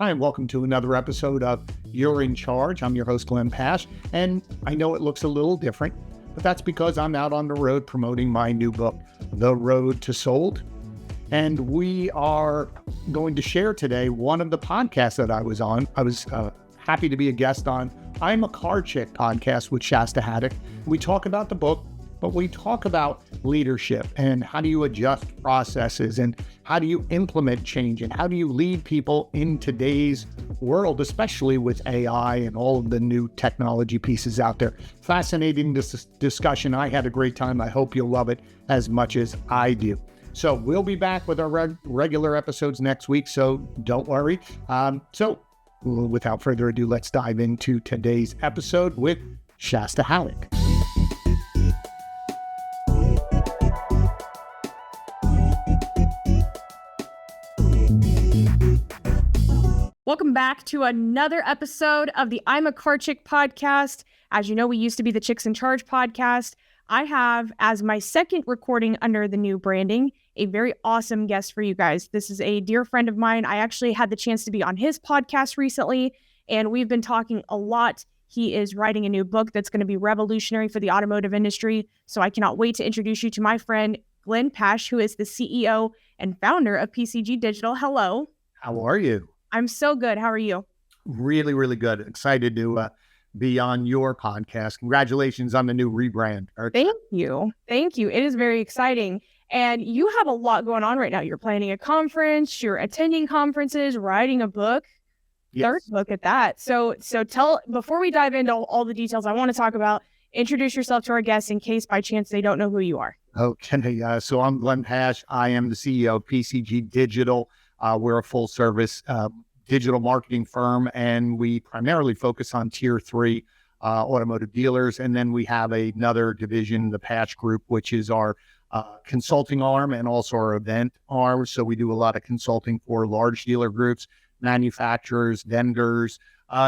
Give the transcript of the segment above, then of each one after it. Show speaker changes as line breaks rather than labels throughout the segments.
Hi, and welcome to another episode of You're in Charge. I'm your host, Glenn Pasch, and I know it looks a little different, but that's because I'm out on the road promoting my new book, The Road to Sold. And we are going to share today one of the podcasts that I was on. I was happy to be a guest on I'm a Car Chick podcast with Shasta Haddock. We talk about the book, but we talk about leadership and how do you adjust processes and how do you implement change and how do you lead people in today's world, especially with AI and all of the new technology pieces out there. Fascinating discussion. I had a great time. I hope you'll love it as much as I do. So we'll be back with our regular episodes next week, so don't worry. So without further ado, let's dive into today's episode with Shasta Haddock.
Welcome back to another episode of the I'm a Car Chick podcast. As you know, we used to be the Chicks in Charge podcast. I have, as my second recording under the new branding, a very awesome guest for you guys. This is a dear friend of mine. I actually had the chance to be on his podcast recently, and we've been talking a lot. He is writing a new book that's going to be revolutionary for the automotive industry. So I cannot wait to introduce you to my friend, Glenn Pasch, who is the CEO and founder of PCG Digital. Hello.
How are you?
I'm so good. How are you?
Really, really good. Excited to be on your podcast. Congratulations on the new rebrand.
Thank you. Thank you. It is very exciting. And you have a lot going on right now. You're planning a conference, you're attending conferences, writing a book, third book at that. So before we dive into all the details I want to talk about, introduce yourself to our guests in case by chance they don't know who you are.
Okay. So I'm Glenn Pasch. I am the CEO of PCG Digital. We're a full service digital marketing firm, and we primarily focus on tier 3 automotive dealers. And then we have another division, the Pasch Group, which is our consulting arm and also our event arm. So we do a lot of consulting for large dealer groups, manufacturers, vendors,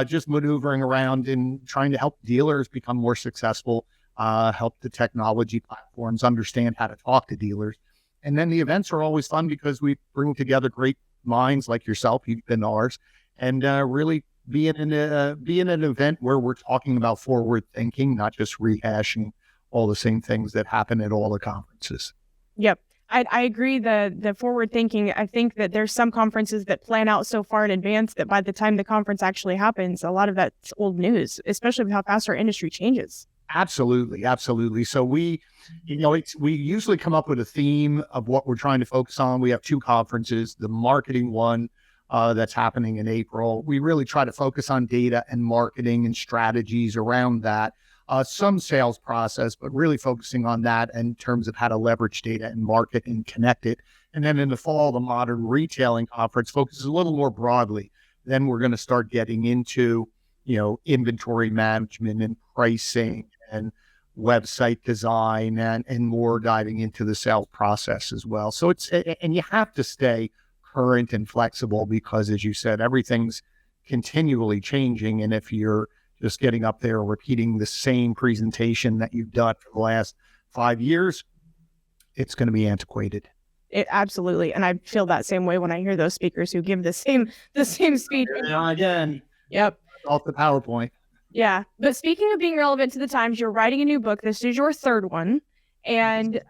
just maneuvering around and trying to help dealers become more successful, help the technology platforms understand how to talk to dealers. And then the events are always fun because we bring together great minds like yourself, you've been ours, and really be in an event where we're talking about forward thinking, not just rehashing all the same things that happen at all the conferences.
Yep. I agree. The forward thinking, I think that there's some conferences that plan out so far in advance that by the time the conference actually happens, a lot of that's old news, especially with how fast our industry changes.
Absolutely. Absolutely. So we usually come up with a theme of what we're trying to focus on. We have 2 conferences, the marketing one that's happening in April. We really try to focus on data and marketing and strategies around that, some sales process, but really focusing on that in terms of how to leverage data and market and connect it. And then in the fall, the modern retailing conference focuses a little more broadly. Then we're going to start getting into inventory management and pricing and website design and more diving into the sales process as well. So and you have to stay current and flexible because, as you said, everything's continually changing. And if you're just getting up there repeating the same presentation that you've done for the last 5 years, it's going to be antiquated.
Absolutely. And I feel that same way when I hear those speakers who give the same speech.
Again.
Yep.
Off the PowerPoint.
Yeah. But speaking of being relevant to the times, you're writing a new book. This is your third one. And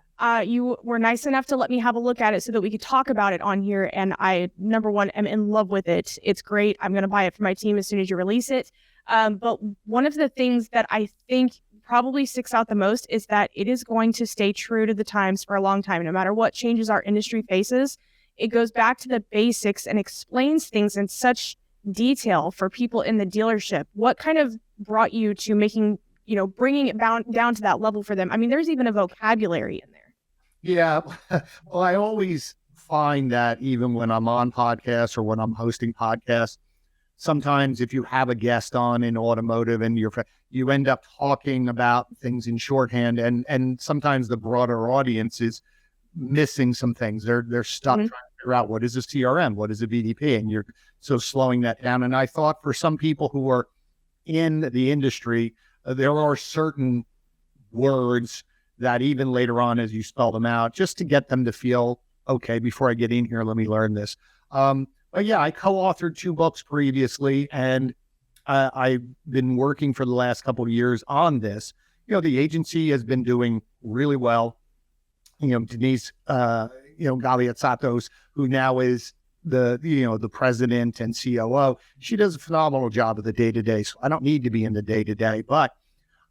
you were nice enough to let me have a look at it so that we could talk about it on here. And I, number one, am in love with it. It's great. I'm going to buy it for my team as soon as you release it. But one of the things that I think probably sticks out the most is that it is going to stay true to the times for a long time. No matter what changes our industry faces, it goes back to the basics and explains things in such detail for people in the dealership. What kind of brought you to making, bringing it down to that level for them? I mean, there's even a vocabulary in there.
Yeah. Well, I always find that even when I'm on podcasts or when I'm hosting podcasts, sometimes if you have a guest on in automotive and you end up talking about things in shorthand and sometimes the broader audience is missing some things. They're stuck trying to figure out what is a CRM, what is a VDP, and you're so slowing that down. And I thought for some people who are in the industry, there are certain words that even later on, as you spell them out, just to get them to feel, okay, before I get in here, let me learn this. But yeah, I co-authored 2 books previously, and I've been working for the last couple of years on this. The agency has been doing really well. Denise, Galiatsatos, who now is the president and COO, she does a phenomenal job of the day-to-day. So I don't need to be in the day-to-day, but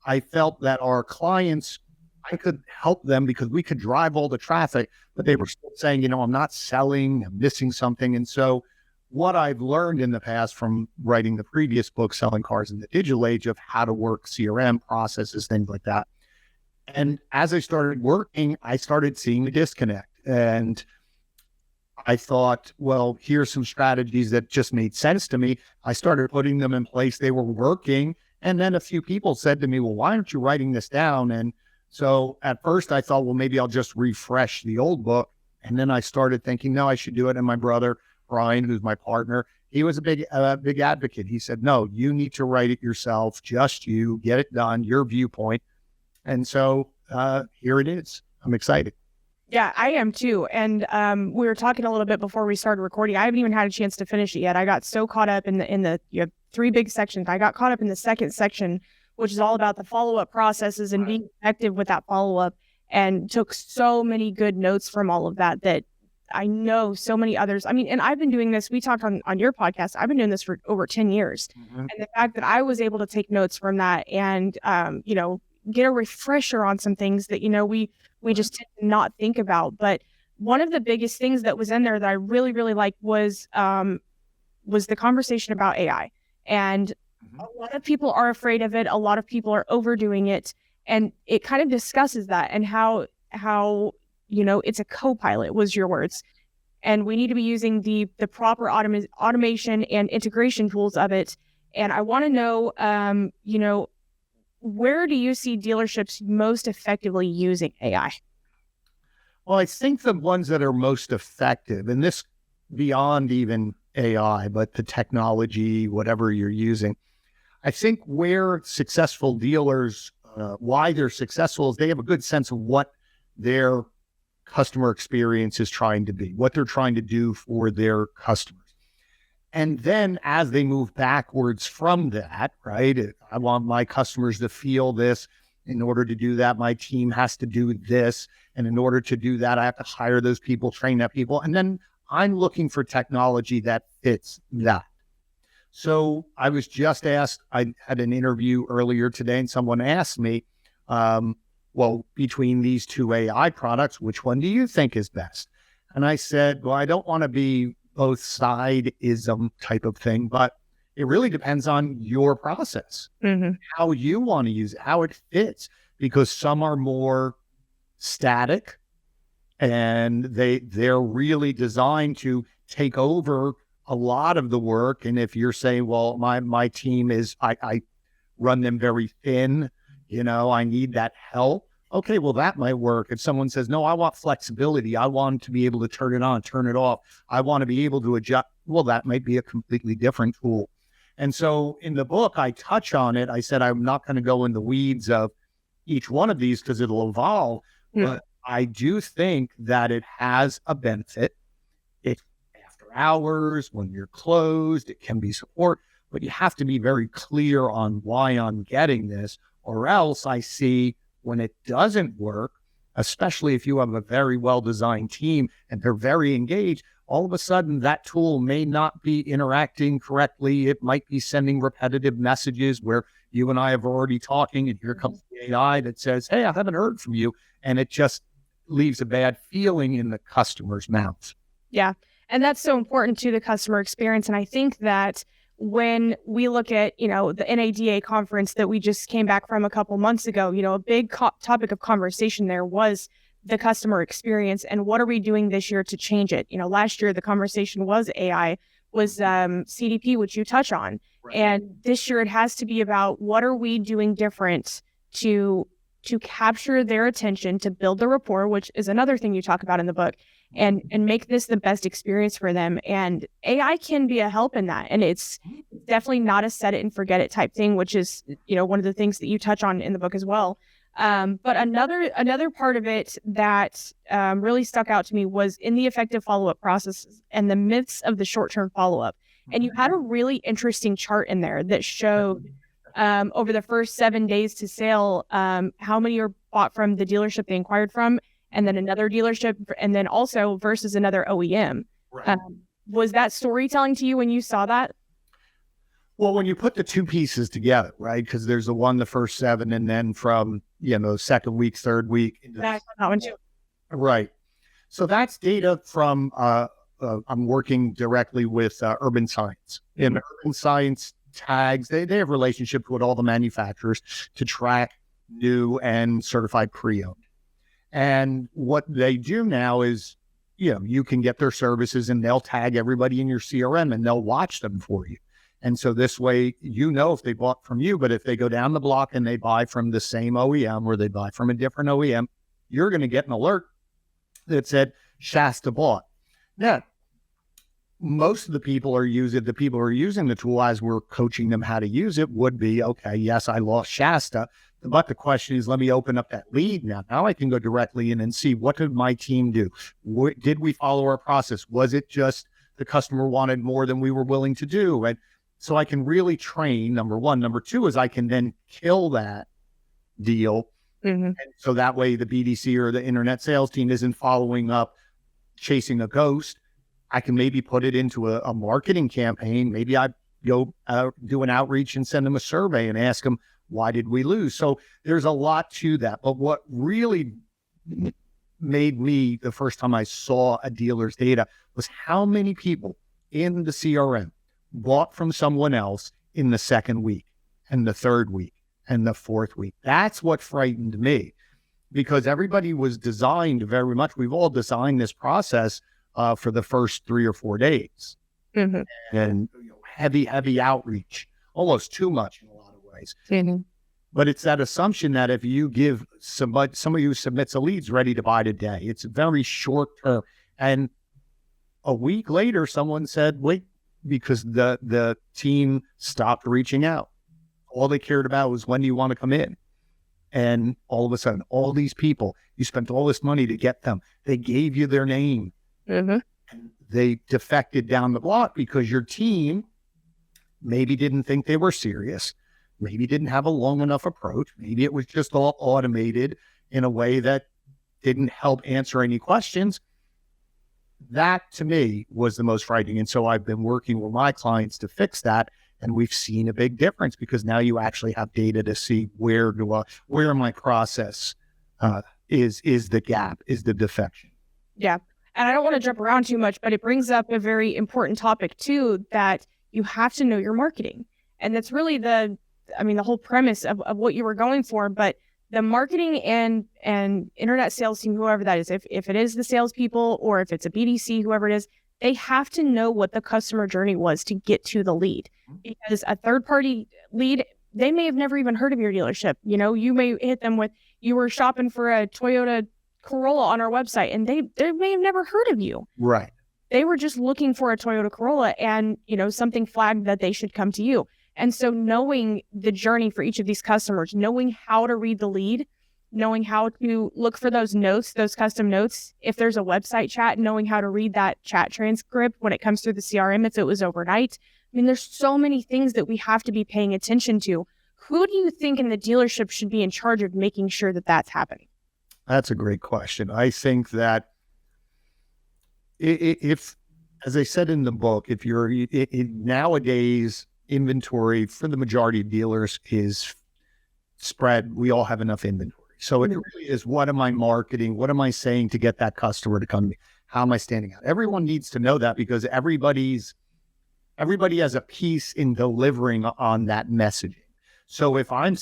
I felt that our clients, I could help them because we could drive all the traffic, but they were still saying, I'm not selling, I'm missing something. And so what I've learned in the past from writing the previous book, Selling Cars in the Digital Age, of how to work CRM processes, things like that. And as I started working, I started seeing the disconnect. And I thought, well, here's some strategies that just made sense to me. I started putting them in place. They were working. And then a few people said to me, well, why aren't you writing this down? And so at first I thought, well, maybe I'll just refresh the old book. And then I started thinking, no, I should do it. And my brother, Brian, who's my partner, he was a big advocate. He said, no, you need to write it yourself. Just you, get it done, your viewpoint. And so here it is. I'm excited.
Yeah, I am too. And we were talking a little bit before we started recording. I haven't even had a chance to finish it yet. I got so caught up in the you have 3 big sections. I got caught up in the second section, which is all about the follow-up processes and being effective with that follow-up, and took so many good notes from all of that I know so many others. I mean, and I've been doing this. We talked on your podcast. I've been doing this for over 10 years. Mm-hmm. And the fact that I was able to take notes from that and, get a refresher on some things that, we just tend to not think about. But one of the biggest things that was in there that I really, really liked was the conversation about AI. And a lot of people are afraid of it. A lot of people are overdoing it. And it kind of discusses that and how it's a co-pilot, was your words. And we need to be using the proper automation and integration tools of it. And I want to know, where do you see dealerships most effectively using AI?
Well, I think the ones that are most effective, and this beyond even AI, but the technology, whatever you're using, I think where successful dealers, why they're successful, is they have a good sense of what their customer experience is trying to be, what they're trying to do for their customers. And then as they move backwards from that, right, I want my customers to feel this. In order to do that, my team has to do this. And in order to do that, I have to hire those people, train that people. And then I'm looking for technology that fits that. So I was just asked, I had an interview earlier today, and someone asked me, well, between these 2 AI products, which one do you think is best? And I said, well, I don't want to be both side-ism type of thing, but it really depends on your process, how you want to use it, how it fits, because some are more static and they're really designed to take over a lot of the work. And if you're saying, well, my team is, I run them very thin, I need that help. Okay, well, that might work. If someone says, no, I want flexibility, I want to be able to turn it on, turn it off, I want to be able to adjust, well, that might be a completely different tool. And so in the book, I touch on it. I said, I'm not going to go in the weeds of each one of these because it'll evolve, but I do think that it has a benefit. It's after hours, when you're closed, it can be support, but you have to be very clear on why I'm getting this, or else I see when it doesn't work, especially if you have a very well-designed team and they're very engaged, all of a sudden that tool may not be interacting correctly. It might be sending repetitive messages where you and I have already talking, and here comes the AI that says, hey, I haven't heard from you. And it just leaves a bad feeling in the customer's mouth. Yeah.
And that's so important to the customer experience. And I think that when we look at, the NADA conference that we just came back from a couple months ago, a big topic of conversation there was the customer experience and what are we doing this year to change it? Last year, the conversation was AI, was CDP, which you touch on. Right. And this year it has to be about what are we doing different to capture their attention, to build the rapport, which is another thing you talk about in the book, and make this the best experience for them. And AI can be a help in that. And it's definitely not a set it and forget it type thing, which is, one of the things that you touch on in the book as well. But another part of it that really stuck out to me was in the effective follow-up processes and the myths of the short-term follow-up. And you had a really interesting chart in there that showed over the first 7 days to sale, how many are bought from the dealership they inquired from, and then another dealership, and then also versus another OEM.
Right.
Was that storytelling to you when you saw that?
Well, when you put the two pieces together, right? Because there's the first 7, and then from, second week, third week.
That one too.
Right. So that's data from, I'm working directly with Urban Science. And Urban Science tags, they have relationships with all the manufacturers to track new and certified pre-owned. And what they do now is, you can get their services and they'll tag everybody in your CRM and they'll watch them for you. And so this way, if they bought from you, but if they go down the block and they buy from the same OEM or they buy from a different OEM, you're going to get an alert that said Shasta bought. Now, most of the people who are using the tool as we're coaching them how to use it would be, okay, yes, I lost Shasta. But the question is, let me open up that lead now. Now I can go directly in and see, what did my team do? Did we follow our process? Was it just the customer wanted more than we were willing to do? And so I can really train, number one. Number two is I can then kill that deal. And so that way the BDC or the internet sales team isn't following up, chasing a ghost. I can maybe put it into a marketing campaign. Maybe I go do an outreach and send them a survey and ask them, why did we lose? So there's a lot to that. But what really made me, the first time I saw a dealer's data, was how many people in the CRM bought from someone else in the second week and the third week and the fourth week. That's what frightened me, because everybody was designed very much. We've all designed this process for the first 3 or 4 days. And heavy outreach, almost too much in a lot of ways. But it's that assumption that if you give somebody who submits a lead's ready to buy today, it's very short term. And a week later, someone said, wait, because the team stopped reaching out. All they cared about was, when do you want to come in? And all of a sudden, all these people, you spent all this money to get them. They gave you their name. And they defected down the block because your team maybe didn't think they were serious. Maybe didn't have a long enough approach. Maybe it was just all automated in a way that didn't help answer any questions. That, to me, was the most frightening. And so I've been working with my clients to fix that. And we've seen a big difference, because now you actually have data to see where my process is the gap, is the defection.
Yeah. And I don't want to jump around too much, but it brings up a very important topic too, that you have to know your marketing. And that's really the whole premise of what you were going for. But the marketing and internet sales team, whoever that is, if it is the salespeople or if it's a BDC, whoever it is, they have to know what the customer journey was to get to the lead. Because a third-party lead, they may have never even heard of your dealership. You may hit them with, you were shopping for a Toyota Corolla on our website, and they may have never heard of you.
Right.
They were just looking for a Toyota Corolla, and something flagged that they should come to you. And so knowing the journey for each of these customers, knowing how to read the lead, knowing how to look for those notes, those custom notes, if there's a website chat, knowing how to read that chat transcript when it comes through the CRM, if it was overnight. There's so many things that we have to be paying attention to. Who do you think in the dealership should be in charge of making sure that that's happening?
That's a great question. I think that if, as I said in the book, if you're nowadays, inventory for the majority of dealers is spread. We all have enough inventory. So it really is, what am I marketing? What am I saying to get that customer to come to me? How am I standing out? Everyone needs to know that, because everybody has a piece in delivering on that messaging. So if I'm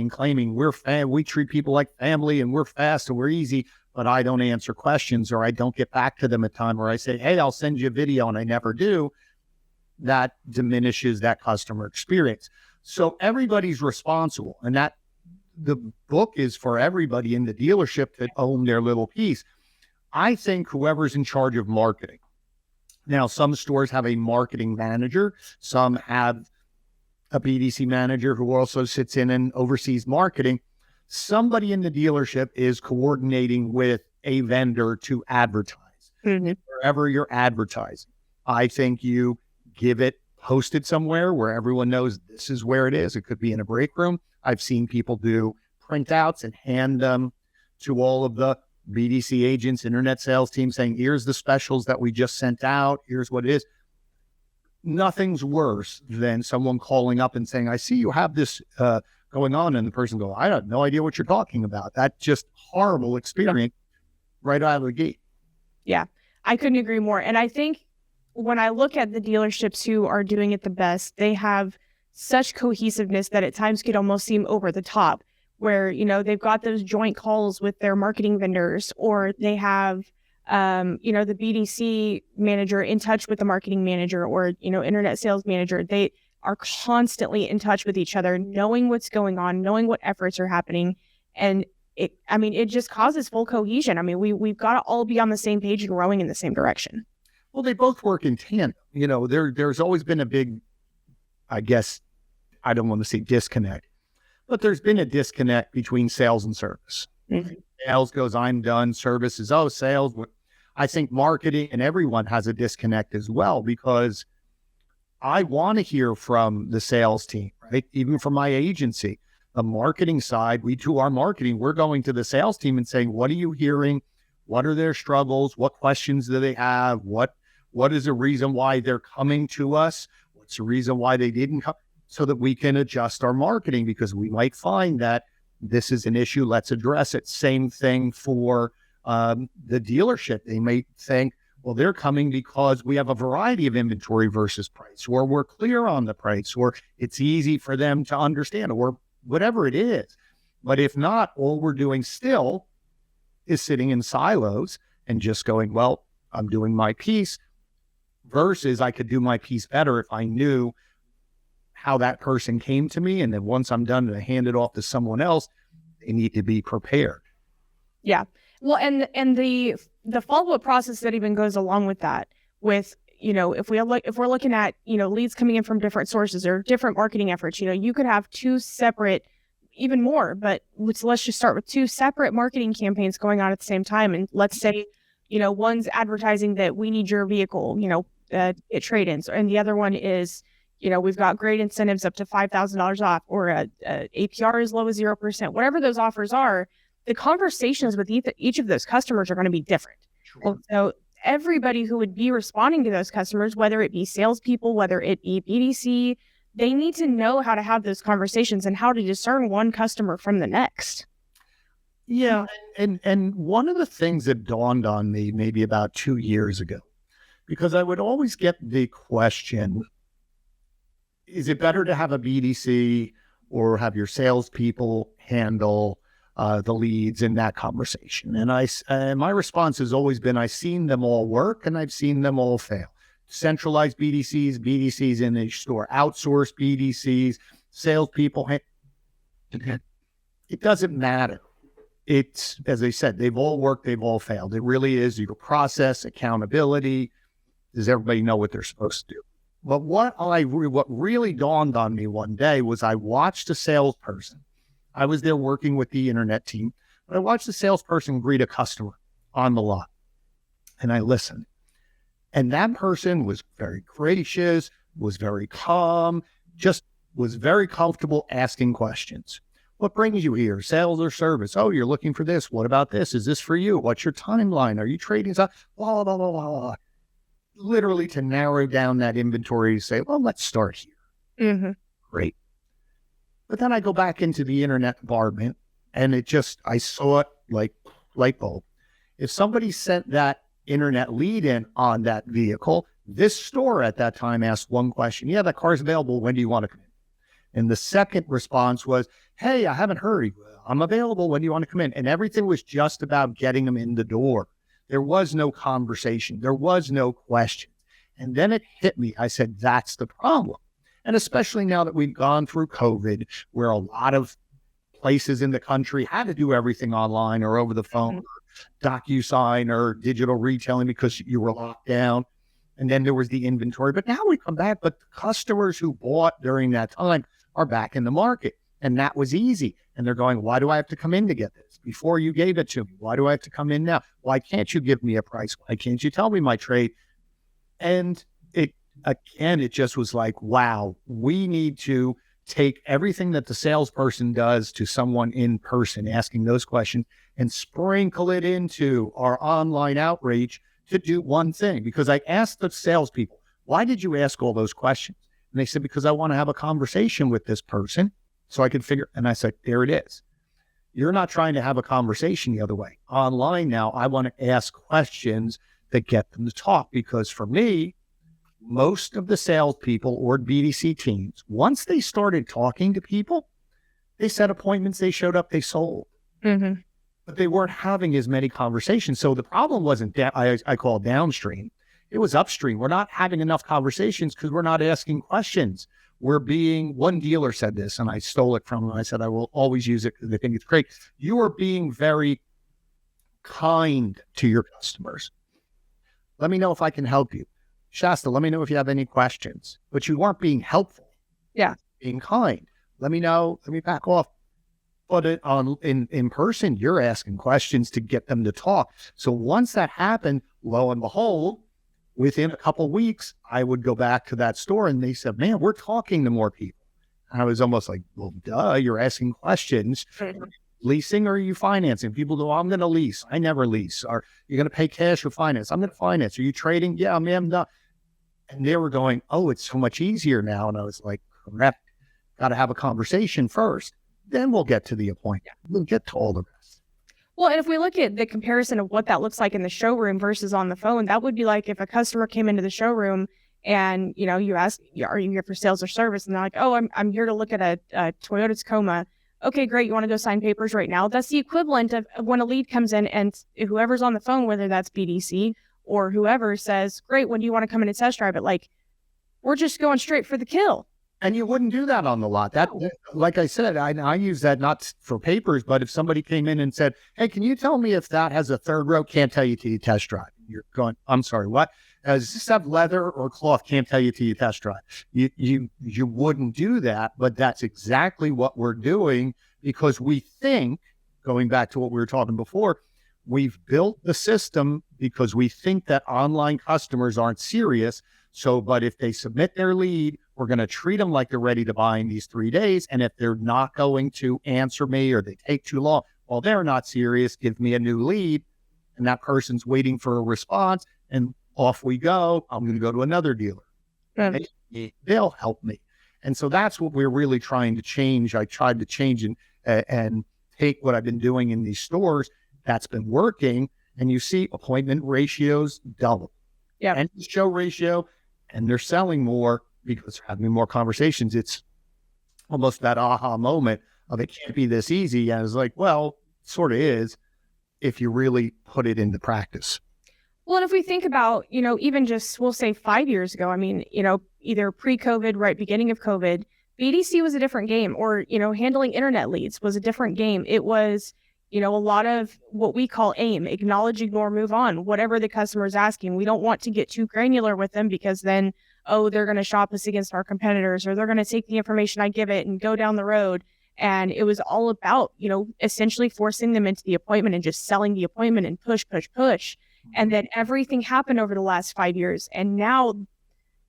claiming we treat people like family and we're fast and we're easy, but I don't answer questions, or I don't get back to them at time, or I say, hey, I'll send you a video, and I never do, that diminishes that customer experience. So everybody's responsible, and that the book is for everybody in the dealership to own their little piece. I think whoever's in charge of marketing. Now, some stores have a marketing manager. Some have a BDC manager who also sits in and oversees marketing. somebody in the dealership is coordinating with a vendor to advertise. Wherever you're advertising, I think you give it posted somewhere where everyone knows this is where it is. It could be in a break room. I've seen people do printouts and hand them to all of the BDC agents, internet sales team, saying, here's the specials that we just sent out. Here's what it is. Nothing's worse than someone calling up and saying, I see you have this going on. And the person goes, I have no idea what you're talking about. That's just horrible experience right out of the gate.
Yeah, I couldn't agree more. And I think when I look at the dealerships who are doing it the best, they have such cohesiveness that at times could almost seem over the top, where, you know, they've got those joint calls with their marketing vendors, or they have, you know, the BDC manager in touch with the marketing manager, or, you know, internet sales manager. They are constantly in touch with each other, knowing what's going on, knowing what efforts are happening. And it just causes full cohesion. I mean, we've got to all be on the same page and rowing in the same direction.
Well, they both work in tandem. You know, there's always been a big, I guess, I don't want to say disconnect, but there's been a disconnect between sales and service. Sales goes, I'm done. Service is, oh, sales. I think marketing and everyone has a disconnect as well, because I want to hear from the sales team, right? Even from my agency. The marketing side, we do our marketing. We're going to the sales team and saying, what are you hearing? What are their struggles? What questions do they have? What is the reason why they're coming to us? What's the reason why they didn't come? So that we can adjust our marketing, because we might find that this is an issue. Let's address it. Same thing for the dealership. They may think, well, they're coming because we have a variety of inventory versus price, or we're clear on the price, or it's easy for them to understand, or whatever it is. But if not, all we're doing still is sitting in silos and just going, well, I'm doing my piece, versus I could do my piece better if I knew how that person came to me. And then once I'm done and I hand it off to someone else, they need to be prepared.
Yeah. Well, and the follow-up process that even goes along with that, with, you know, if we're looking at, you know, leads coming in from different sources or different marketing efforts, you know, you could have two separate, even more, but let's just start with two separate marketing campaigns going on at the same time. And let's say, you know, one's advertising that we need your vehicle, you know, at trade-ins, and the other one is, you know, we've got great incentives up to $5,000 off, or a APR as low as 0%, whatever those offers are. The conversations with each of those customers are going to be different.
Sure.
And so everybody who would be responding to those customers, whether it be salespeople, whether it be BDC, they need to know how to have those conversations and how to discern one customer from the next.
Yeah. And one of the things that dawned on me maybe about 2 years ago, because I would always get the question, is it better to have a BDC or have your salespeople handle the leads in that conversation? And my response has always been, I've seen them all work and I've seen them all fail. Centralized BDCs in each store, outsourced BDCs, salespeople. It doesn't matter. It's, as I said, they've all worked, they've all failed. It really is your process, accountability. Does everybody know what they're supposed to do? But what really dawned on me one day was I watched a salesperson. I was there working with the internet team, but I watched the salesperson greet a customer on the lot, and I listened. And that person was very gracious, was very calm, just was very comfortable asking questions. What brings you here? Sales or service? Oh, you're looking for this. What about this? Is this for you? What's your timeline? Are you trading? Blah, blah, blah, blah, blah. Literally to narrow down that inventory to say, well, let's start here.
Mm-hmm.
Great. But then I go back into the internet environment, and I saw it like light bulb. If somebody sent that internet lead in on that vehicle, this store at that time asked one question. Yeah, that car's available. When do you want to come in? And the second response was, hey, I haven't heard. I'm available. When do you want to come in? And everything was just about getting them in the door. There was no conversation. There was no question. And then it hit me. I said, that's the problem. And especially now that we've gone through COVID, where a lot of places in the country had to do everything online or over the phone, or DocuSign or digital retailing because you were locked down. And then there was the inventory. But now we come back, but the customers who bought during that time are back in the market. And that was easy. And they're going, why do I have to come in to get this? Before you gave it to me, why do I have to come in now? Why can't you give me a price? Why can't you tell me my trade? And it just was like, wow, we need to take everything that the salesperson does to someone in person, asking those questions, and sprinkle it into our online outreach to do one thing. Because I asked the salespeople, why did you ask all those questions? And they said, because I want to have a conversation with this person so I can figure. And I said, there it is. You're not trying to have a conversation the other way. Online now, I want to ask questions that get them to talk. Because for me, most of the salespeople or BDC teams, once they started talking to people, they set appointments, they showed up, they sold.
Mm-hmm.
But they weren't having as many conversations. So the problem wasn't I call it downstream. It was upstream. We're not having enough conversations because we're not asking questions. One dealer said this, and I stole it from him. I said, I will always use it because I think it's great. You are being very kind to your customers. Let me know if I can help you. Shasta, let me know if you have any questions. But you weren't being helpful.
Yeah.
Being kind. Let me know. Let me back off. But in person, you're asking questions to get them to talk. So once that happened, lo and behold, within a couple of weeks, I would go back to that store and they said, man, we're talking to more people. And I was almost like, well, duh, you're asking questions. Leasing or are you financing? People go, I'm going to lease. I never lease. Are you going to pay cash or finance? I'm going to finance. Are you trading? Yeah, I'm not. And they were going, oh, it's so much easier now. And I was like, correct. Got to have a conversation first. Then we'll get to the appointment. We'll get to all the rest.
Well, and if we look at the comparison of what that looks like in the showroom versus on the phone, that would be like if a customer came into the showroom and, you ask, are you here for sales or service? And they're like, oh, I'm here to look at a Toyota Tacoma. Okay, great. You want to go sign papers right now? That's the equivalent of when a lead comes in and whoever's on the phone, whether that's BDC or whoever, says, great, when do you want to come in and test drive it? Like, we're just going straight for the kill.
And you wouldn't do that on the lot. That, like I said, I use that not for papers, but if somebody came in and said, hey, can you tell me if that has a third row? Can't tell you till you test drive. You're going, I'm sorry, what? Does this have leather or cloth? Can't tell you till you test drive. You wouldn't do that, but that's exactly what we're doing because we think, going back to what we were talking before, we've built the system because we think that online customers aren't serious. So, but if they submit their lead, we're going to treat them like they're ready to buy in these 3 days. And if they're not going to answer me or they take too long, well, they're not serious. Give me a new lead. And that person's waiting for a response and off we go. I'm going to go to another dealer. They'll help me. And so that's what we're really trying to change. I tried to change and take what I've been doing in these stores. That's been working. And you see appointment ratios double.
Yeah.
And show ratio, and they're selling more because they're having more conversations. It's almost that aha moment of it can't be this easy. And it's like, well, it sort of is if you really put it into practice.
Well, and if we think about, even just, we'll say 5 years ago, I mean, either pre-COVID, right, beginning of COVID, BDC was a different game, or, handling internet leads was a different game. It was, a lot of what we call AIM, acknowledge, ignore, move on, whatever the customer is asking. We don't want to get too granular with them because then, they're going to shop us against our competitors, or they're going to take the information I give it and go down the road. And it was all about, essentially forcing them into the appointment and just selling the appointment and push. And then everything happened over the last 5 years. And now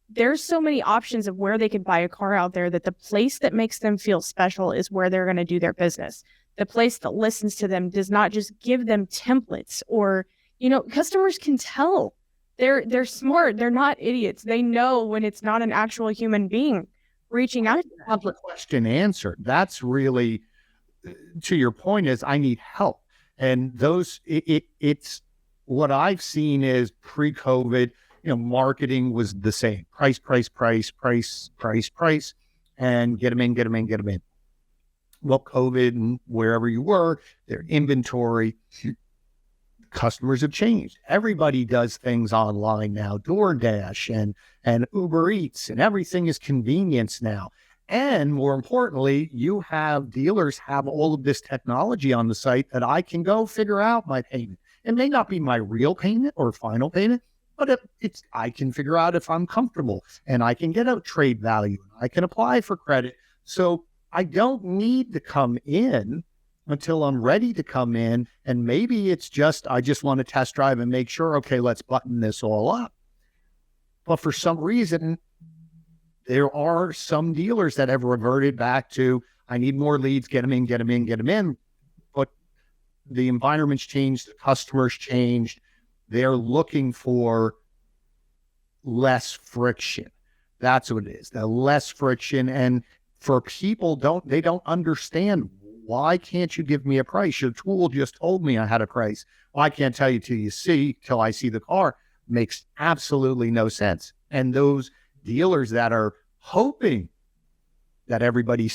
there's so many options of where they could buy a car out there that the place that makes them feel special is where they're going to do their business. The place that listens to them does not just give them templates or, customers can tell. They're smart. They're not idiots. They know when it's not an actual human being reaching out to them.
Have the question answered. That's really, to your point, is I need help. And it's what I've seen is pre-COVID, marketing was the same. Price, and get them in. Well, COVID and wherever you were, their inventory, customers have changed. Everybody does things online now, DoorDash and Uber Eats, and everything is convenience now. And more importantly, dealers have all of this technology on the site that I can go figure out my payment. It may not be my real payment or final payment, but I can figure out if I'm comfortable and I can get a trade value. I can apply for credit. So I don't need to come in until I'm ready to come in. And maybe it's just, I just want to test drive and make sure, okay, let's button this all up. But for some reason, there are some dealers that have reverted back to, I need more leads, get them in, get them in, get them in. But the environment's changed, the customers changed. They're looking for less friction. That's what it is, the less friction. And for people, they don't understand, why can't you give me a price? Your tool just told me I had a price. Well, I can't tell you till I see the car. Makes absolutely no sense. And those dealers that are hoping that everybody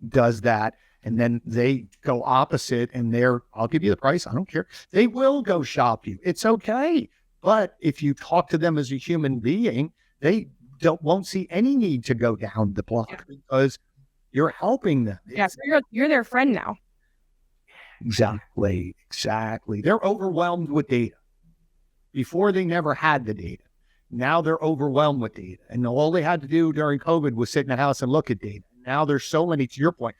does that, and then they go opposite and I'll give you the price, I don't care. They will go shop you. It's okay. But if you talk to them as a human being, they won't see any need to go down the block because you're helping them.
Yeah, so you're their friend now.
Exactly. They're overwhelmed with data. Before, they never had the data. Now they're overwhelmed with data. And all they had to do during COVID was sit in the house and look at data. Now there's so many, to your point,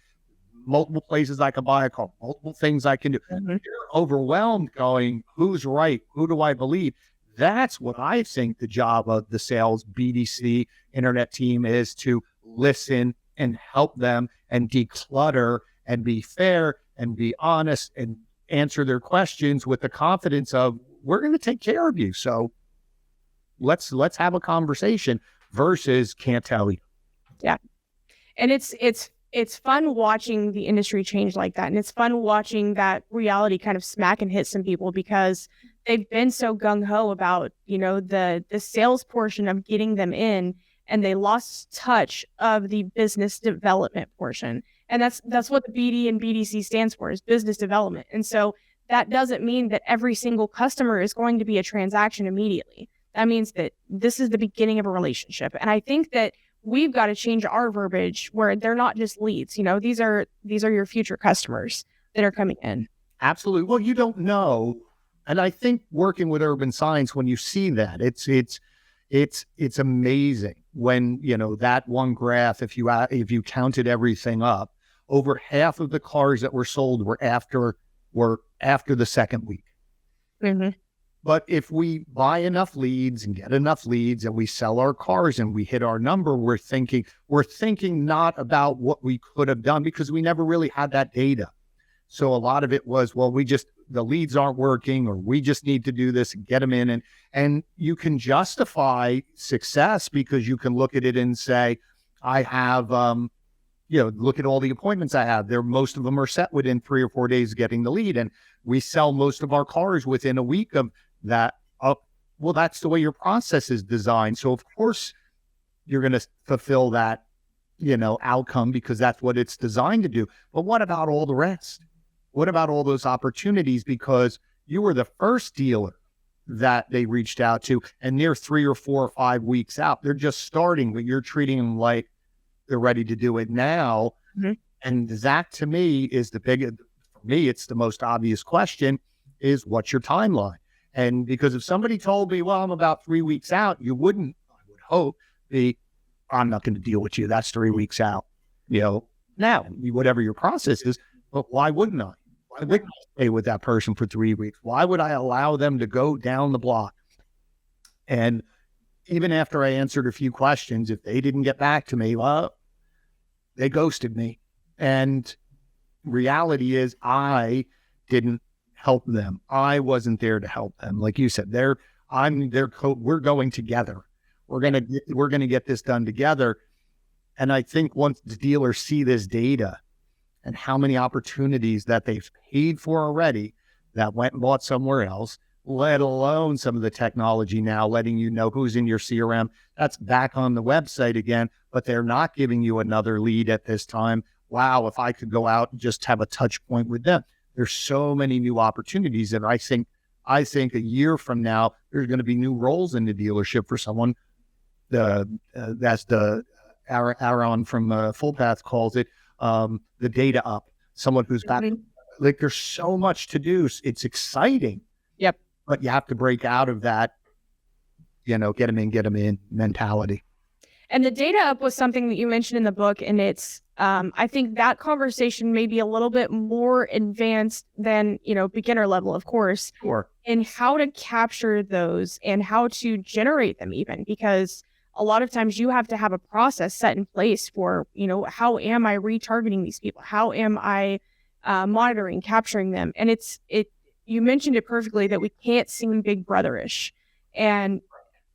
multiple places I can buy a car, multiple things I can do. Mm-hmm. You're overwhelmed going, who's right? Who do I believe? That's what I think the job of the sales BDC internet team is, to listen and help them and declutter and be fair and be honest and answer their questions with the confidence of, we're going to take care of you. So let's have a conversation versus can't tell you.
Yeah. And it's fun watching the industry change like that. And it's fun watching that reality kind of smack and hit some people, because they've been so gung-ho about, the sales portion of getting them in, and they lost touch of the business development portion. And that's what the BD and BDC stands for, is business development. And so that doesn't mean that every single customer is going to be a transaction immediately. That means that this is the beginning of a relationship. And I think that we've got to change our verbiage where they're not just leads. These are your future customers that are coming in.
Absolutely. Well, you don't know. And I think working with urban science, when you see that, it's amazing when, that one graph, if you counted everything up, over half of the cars that were sold were after the second week.
Mm-hmm.
But if we buy enough leads and get enough leads and we sell our cars and we hit our number, we're thinking not about what we could have done, because we never really had that data. So a lot of it was, well, the leads aren't working, or we just need to do this and get them in. And you can justify success because you can look at it and say, I have, look at all the appointments I have. Most of them are set within 3 or 4 days of getting the lead. And we sell most of our cars within a week of that. Well, that's the way your process is designed. So of course you're going to fulfill that, outcome, because that's what it's designed to do. But what about all the rest? What about all those opportunities? Because you were the first dealer that they reached out to, and they're 3 or 4 or 5 weeks out. They're just starting, but you're treating them like they're ready to do it now. Mm-hmm. And that, to me, is for me, it's the most obvious question, is what's your timeline? And because if somebody told me, well, I'm about 3 weeks out, I would hope, I'm not going to deal with you. That's 3 weeks out. Now, whatever your process is, but why wouldn't I? Why wouldn't I stay with that person for 3 weeks? Why would I allow them to go down the block? And even after I answered a few questions, if they didn't get back to me, well, they ghosted me. And reality is, I didn't help them. I wasn't there to help them. Like you said, we're going together. We're going to get this done together. And I think once the dealers see this data and how many opportunities that they've paid for already that went and bought somewhere else, let alone some of the technology now letting you know who's in your CRM, that's back on the website again, but they're not giving you another lead at this time. Wow, if I could go out and just have a touch point with them. There's so many new opportunities. And I think a year from now, there's going to be new roles in the dealership for someone. That's Aaron from Full Path calls it the data up. Someone who's back. Mm-hmm. Like, there's so much to do. It's exciting.
Yep.
But you have to break out of that, get them in mentality.
And the data up was something that you mentioned in the book, and it's I think that conversation may be a little bit more advanced than, beginner level, of course,
Sure.
in how to capture those and how to generate them even, because a lot of times you have to have a process set in place for, how am I retargeting these people? How am I monitoring, capturing them? And you mentioned it perfectly that we can't seem big brotherish. And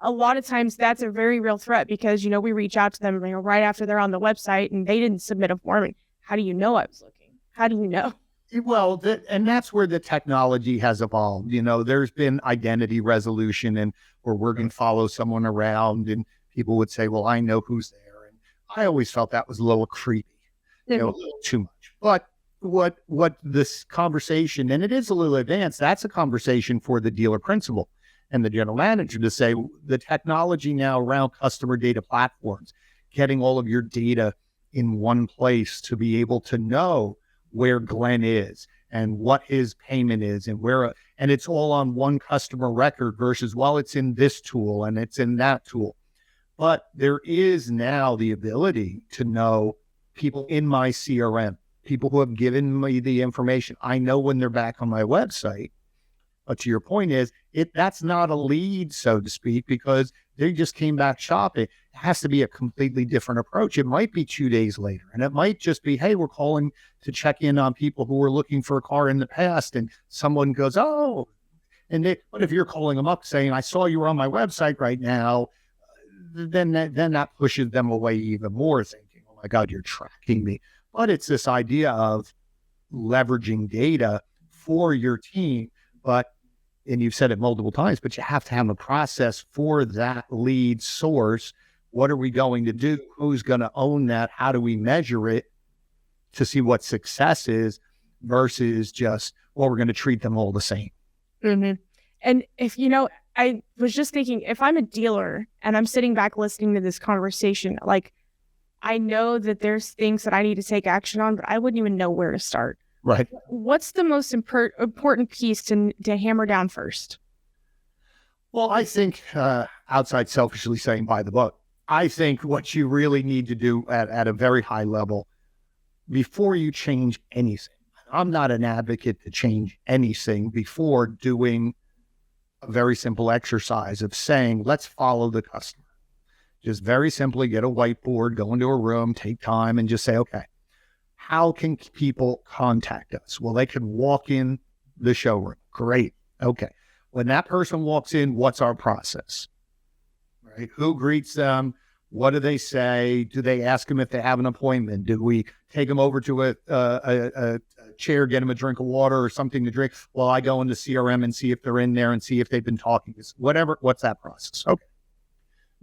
a lot of times that's a very real threat because, we reach out to them, right after they're on the website and they didn't submit a form. And how do you know I was looking? How do you know?
Well, and that's where the technology has evolved. There's been identity resolution and where we're going to follow someone around and people would say, well, I know who's there. And I always felt that was a little creepy, a little too much. But what this conversation, and it is a little advanced, that's a conversation for the dealer principal and the general manager to say the technology now around customer data platforms, getting all of your data in one place to be able to know where Glenn is and what his payment is and and it's all on one customer record versus, well, it's in this tool and it's in that tool. But there is now the ability to know people in my CRM, people who have given me the information. I know when they're back on my website. But to your point that's not a lead, so to speak, because they just came back shopping. It has to be a completely different approach. It might be 2 days later, and it might just be, hey, we're calling to check in on people who were looking for a car in the past, and someone goes, oh, but if you're calling them up saying, I saw you were on my website right now, then that pushes them away even more, thinking, oh my God, you're tracking me. But it's this idea of leveraging data for your team, and you've said it multiple times, but you have to have a process for that lead source. What are we going to do? Who's going to own that? How do we measure it to see what success is versus just, well, we're going to treat them all the same.
Mm-hmm. And if, I was just thinking, if I'm a dealer and I'm sitting back listening to this conversation, like I know that there's things that I need to take action on, but I wouldn't even know where to start.
Right.
What's the most important piece to hammer down first?
Well, I think outside selfishly saying by the book, I think what you really need to do at a very high level before you change anything. I'm not an advocate to change anything before doing a very simple exercise of saying, let's follow the customer. Just very simply get a whiteboard, go into a room, take time and just say, okay, how can people contact us? Well, they can walk in the showroom. Great. Okay. When that person walks in, what's our process? Right? Who greets them? What do they say? Do they ask them if they have an appointment? Do we take them over to a chair, get them a drink of water or something to drink? Well, I go into CRM and see if they're in there and see if they've been talking. What's that process? Okay.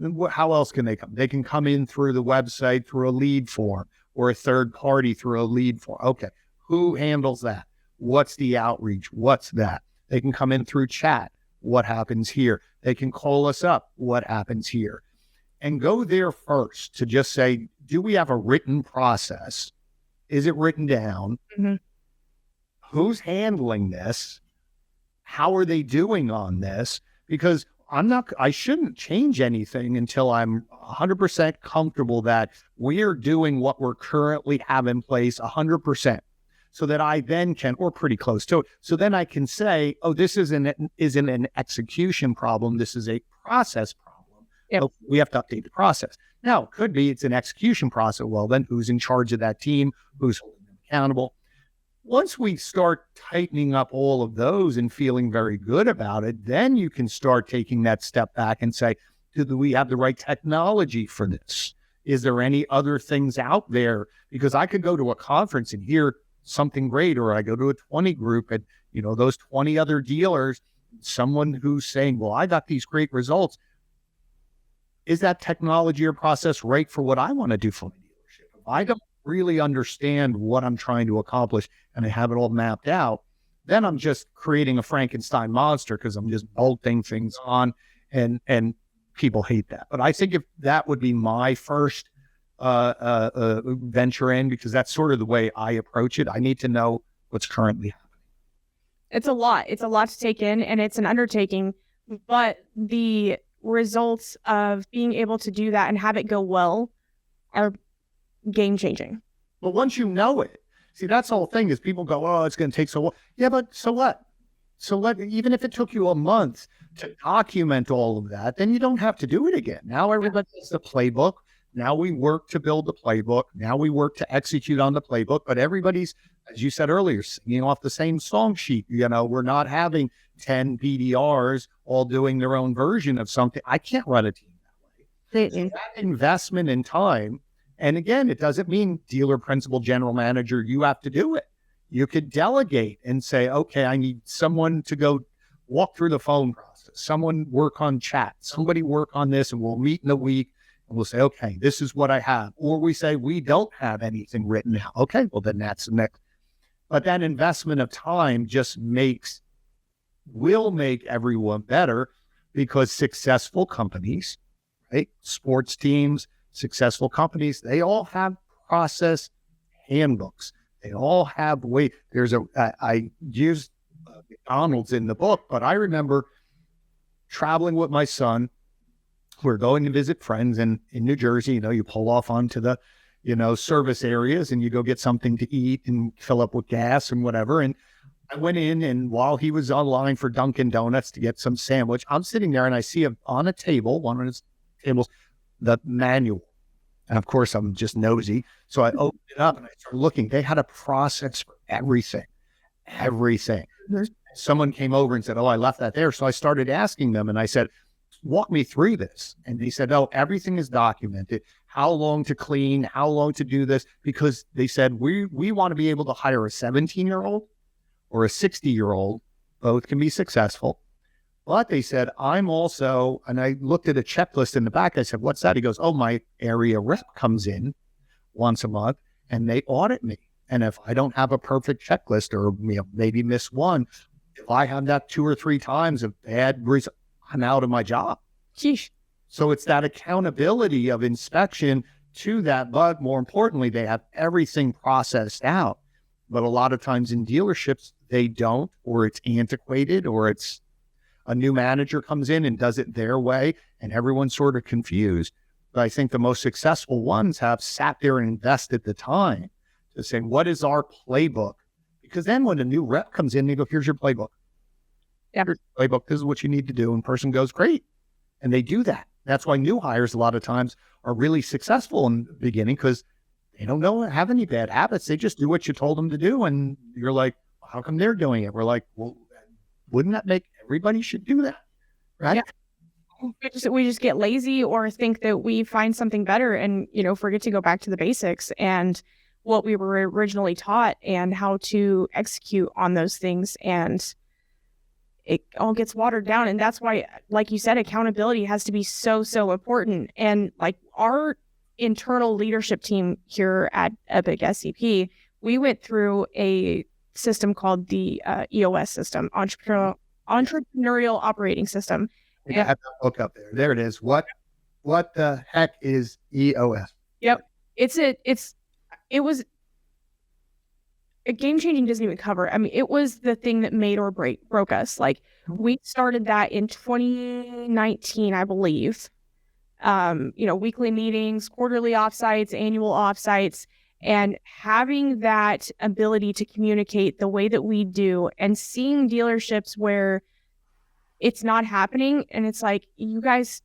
Then how else can they come? They can come in through the website, through a lead form, or a third party through a lead form. Okay. Who handles that? What's the outreach? What's that? They can come in through chat. What happens here? They can call us up. What happens here? And go there first to just say, do we have a written process? Is it written down?
Mm-hmm.
Who's handling this? How are they doing on this? Because I shouldn't change anything until I'm 100% comfortable that we're doing what we're currently have in place 100%. So that I then can, or pretty close to it. So then I can say, oh, this isn't an execution problem. This is a process problem.
Yep.
So we have to update the process. Now, it could be it's an execution process. Well, then who's in charge of that team? Who's holding them accountable? Once we start tightening up all of those and feeling very good about it, then you can start taking that step back and say, do we have the right technology for this? Is there any other things out there? Because I could go to a conference and hear something great, or I go to a 20 group and, those 20 other dealers, someone who's saying, well, I got these great results. Is that technology or process right for what I want to do for my dealership? If I don't really understand what I'm trying to accomplish and I have it all mapped out, then I'm just creating a Frankenstein monster because I'm just bolting things on and people hate that. But I think if that would be my first venture in, because that's sort of the way I approach it. I need to know what's currently happening.
It's a lot to take in and it's an undertaking, but results of being able to do that and have it go well are game changing.
But once you know it, see, that's the whole thing is people go, oh, it's going to take so long. Yeah, but so what? So even if it took you a month to document all of that, then you don't have to do it again. Now everybody has the playbook. Now we work to build the playbook. Now we work to execute on the playbook. But everybody's, as you said earlier, singing off the same song sheet. We're not having 10 BDRs all doing their own version of something. I can't run a team that way. So that investment in time, and again, it doesn't mean dealer, principal, general manager, you have to do it. You could delegate and say, okay, I need someone to go walk through the phone process, someone work on chat, somebody work on this, and we'll meet in a week and we'll say, okay, this is what I have. Or we say, we don't have anything written now. Okay, well, then that's the next. But that investment of time just will make everyone better, because successful companies, right? Sports teams, successful companies, they all have process handbooks. They all have I used McDonald's in the book, but I remember traveling with my son. We're going to visit friends in New Jersey. You pull off onto the, service areas and you go get something to eat and fill up with gas and whatever. And I went in, and while he was online for Dunkin' Donuts to get some sandwich, I'm sitting there and I see on a table, one of his tables, the manual. And of course, I'm just nosy. So I opened it up and I started looking. They had a process for everything. Mm-hmm. Someone came over and said, oh, I left that there. So I started asking them and I said, walk me through this. And they said, oh, everything is documented. How long to clean, how long to do this. Because they said, we want to be able to hire a 17-year-old or a 60-year-old. Both can be successful. But they said, I'm also, and I looked at a checklist in the back. I said, what's that? He goes, oh, my area rep comes in once a month and they audit me. And if I don't have a perfect checklist or maybe miss one, if I have that 2 or 3 times of bad results, I'm out of my job.
Sheesh.
So it's that accountability of inspection to that. But more importantly, they have everything processed out. But a lot of times in dealerships, they don't, or it's antiquated, or it's a new manager comes in and does it their way, and everyone's sort of confused. But I think the most successful ones have sat there and invested the time to say, what is our playbook? Because then when a new rep comes in, they go, here's your playbook.
Yeah.
Here's your playbook. This is what you need to do. And person goes, great. And they do that. That's why new hires a lot of times are really successful in the beginning, because they don't have any bad habits. They just do what you told them to do. And you're like, how come they're doing it? We're like, well, wouldn't that make everybody should do that? Right?
Yeah. We just get lazy or think that we find something better and, forget to go back to the basics and what we were originally taught and how to execute on those things. And it all gets watered down. And that's why, like you said, accountability has to be so, so important. And like our internal leadership team here at Epic SCP, we went through a system called the EOS system, entrepreneurial operating system.
I have that book up there. There it is. What the heck is EOS?
Yep. It was a game changing doesn't even cover. I mean, it was the thing that made or broke us. Like we started that in 2019, I believe. Weekly meetings, quarterly offsites, annual offsites, and having that ability to communicate the way that we do and seeing dealerships where it's not happening. And it's like, you guys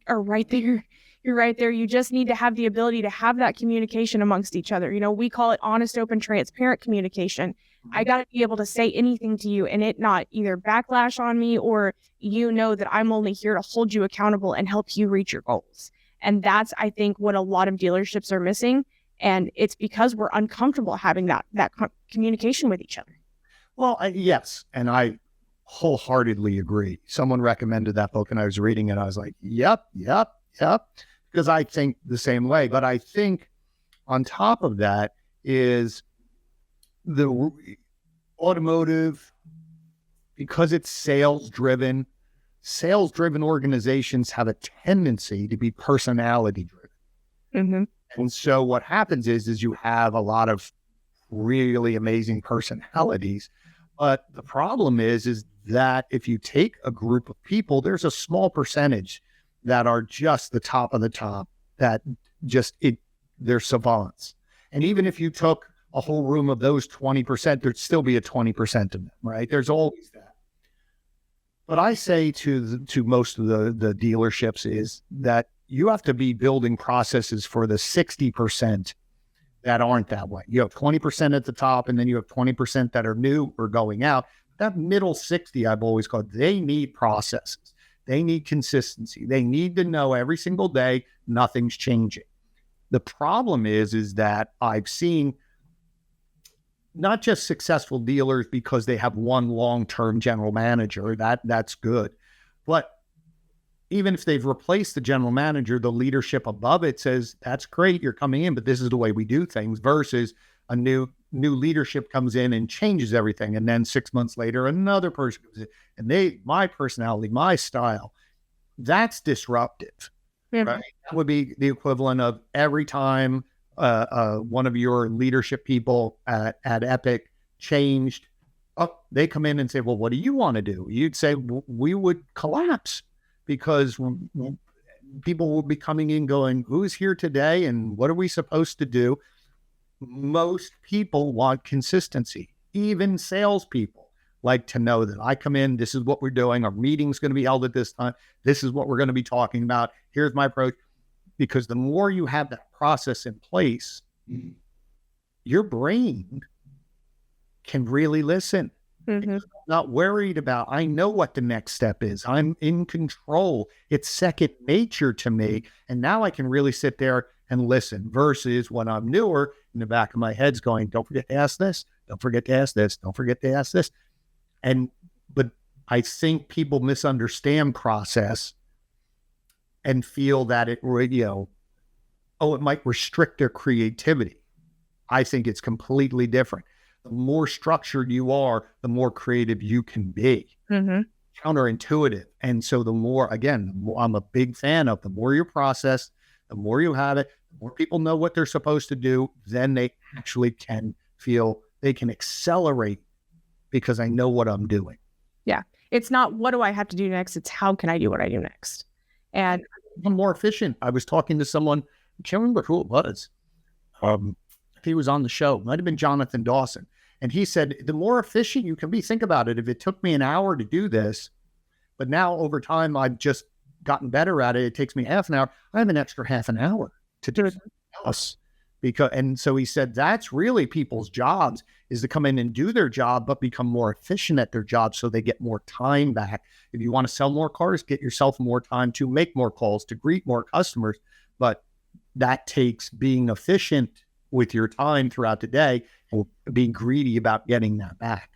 are right there. You're right there. You just need to have the ability to have that communication amongst each other. We call it honest, open, transparent communication. I got to be able to say anything to you and it not either backlash on me or that I'm only here to hold you accountable and help you reach your goals. And that's, I think, what a lot of dealerships are missing. And it's because we're uncomfortable having that communication with each other.
Well, yes. And I wholeheartedly agree. Someone recommended that book and I was reading it. I was like, yep. Because I think the same way. But I think on top of that is the automotive, because it's sales-driven organizations have a tendency to be personality-driven. Mm-hmm. And so what happens is you have a lot of really amazing personalities. But the problem is that if you take a group of people, there's a small percentage that are just the top of the top, that they're savants. And even if you took a whole room of those 20%, there'd still be a 20% of them, right? There's always that. But I say to most of the dealerships is that you have to be building processes for the 60% that aren't that way. You have 20% at the top, and then you have 20% that are new or going out. That middle 60, I've always called, they need processes. They need consistency. They need to know every single day nothing's changing. The problem is that I've seen not just successful dealers because they have one long-term general manager, that's good. But even if they've replaced the general manager, the leadership above it says, that's great, you're coming in, but this is the way we do things, versus a new leadership comes in and changes everything. And then 6 months later, another person comes in and my personality, my style, that's disruptive. Right? That would be the equivalent of every time one of your leadership people at Epic changed, they come in and say, well, what do you want to do? You'd say, we would collapse, because people will be coming in going, who's here today and what are we supposed to do? Most people want consistency. Even salespeople like to know that I come in, this is what we're doing. Our meeting's going to be held at this time. This is what we're going to be talking about. Here's my approach. Because the more you have that process in place, your brain can really listen. I'm not worried about, I know what the next step is. I'm in control. It's second nature to me. And now I can really sit there and listen, versus when I'm newer, in the back of my head's going, don't forget to ask this. Don't forget to ask this. Don't forget to ask this. But I think people misunderstand process and feel that it might restrict their creativity. I think it's completely different. The more structured you are, the more creative you can be. Counterintuitive. And so the more, again, I'm a big fan of the more you process, the more you have it, the more people know what they're supposed to do, then they actually can feel they can accelerate because I know what I'm doing.
Yeah. It's not what do I have to do next? It's how can I do what I do next? And
I'm more efficient. I was talking to someone, I can't remember who it was. He was on the show. It might have been Jonathan Dawson. And he said, the more efficient you can be, think about it. If it took me an hour to do this, but now over time, I've just gotten better at it. It takes me half an hour. I have an extra half an hour to do something else. And so he said, that's really people's jobs, is to come in and do their job, but become more efficient at their job so they get more time back. If you want to sell more cars, get yourself more time to make more calls, to greet more customers. But that takes being efficient with your time throughout the day and being greedy about getting that back.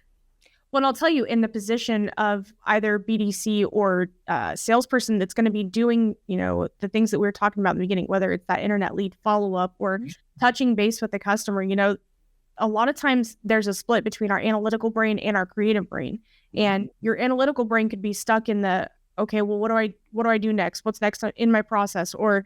Well, and I'll tell you, in the position of either BDC or salesperson that's going to be doing, the things that we were talking about in the beginning, whether it's that internet lead follow-up or touching base with the customer, a lot of times there's a split between our analytical brain and our creative brain. And your analytical brain could be stuck in the, okay, well, what do I do next? What's next in my process? Or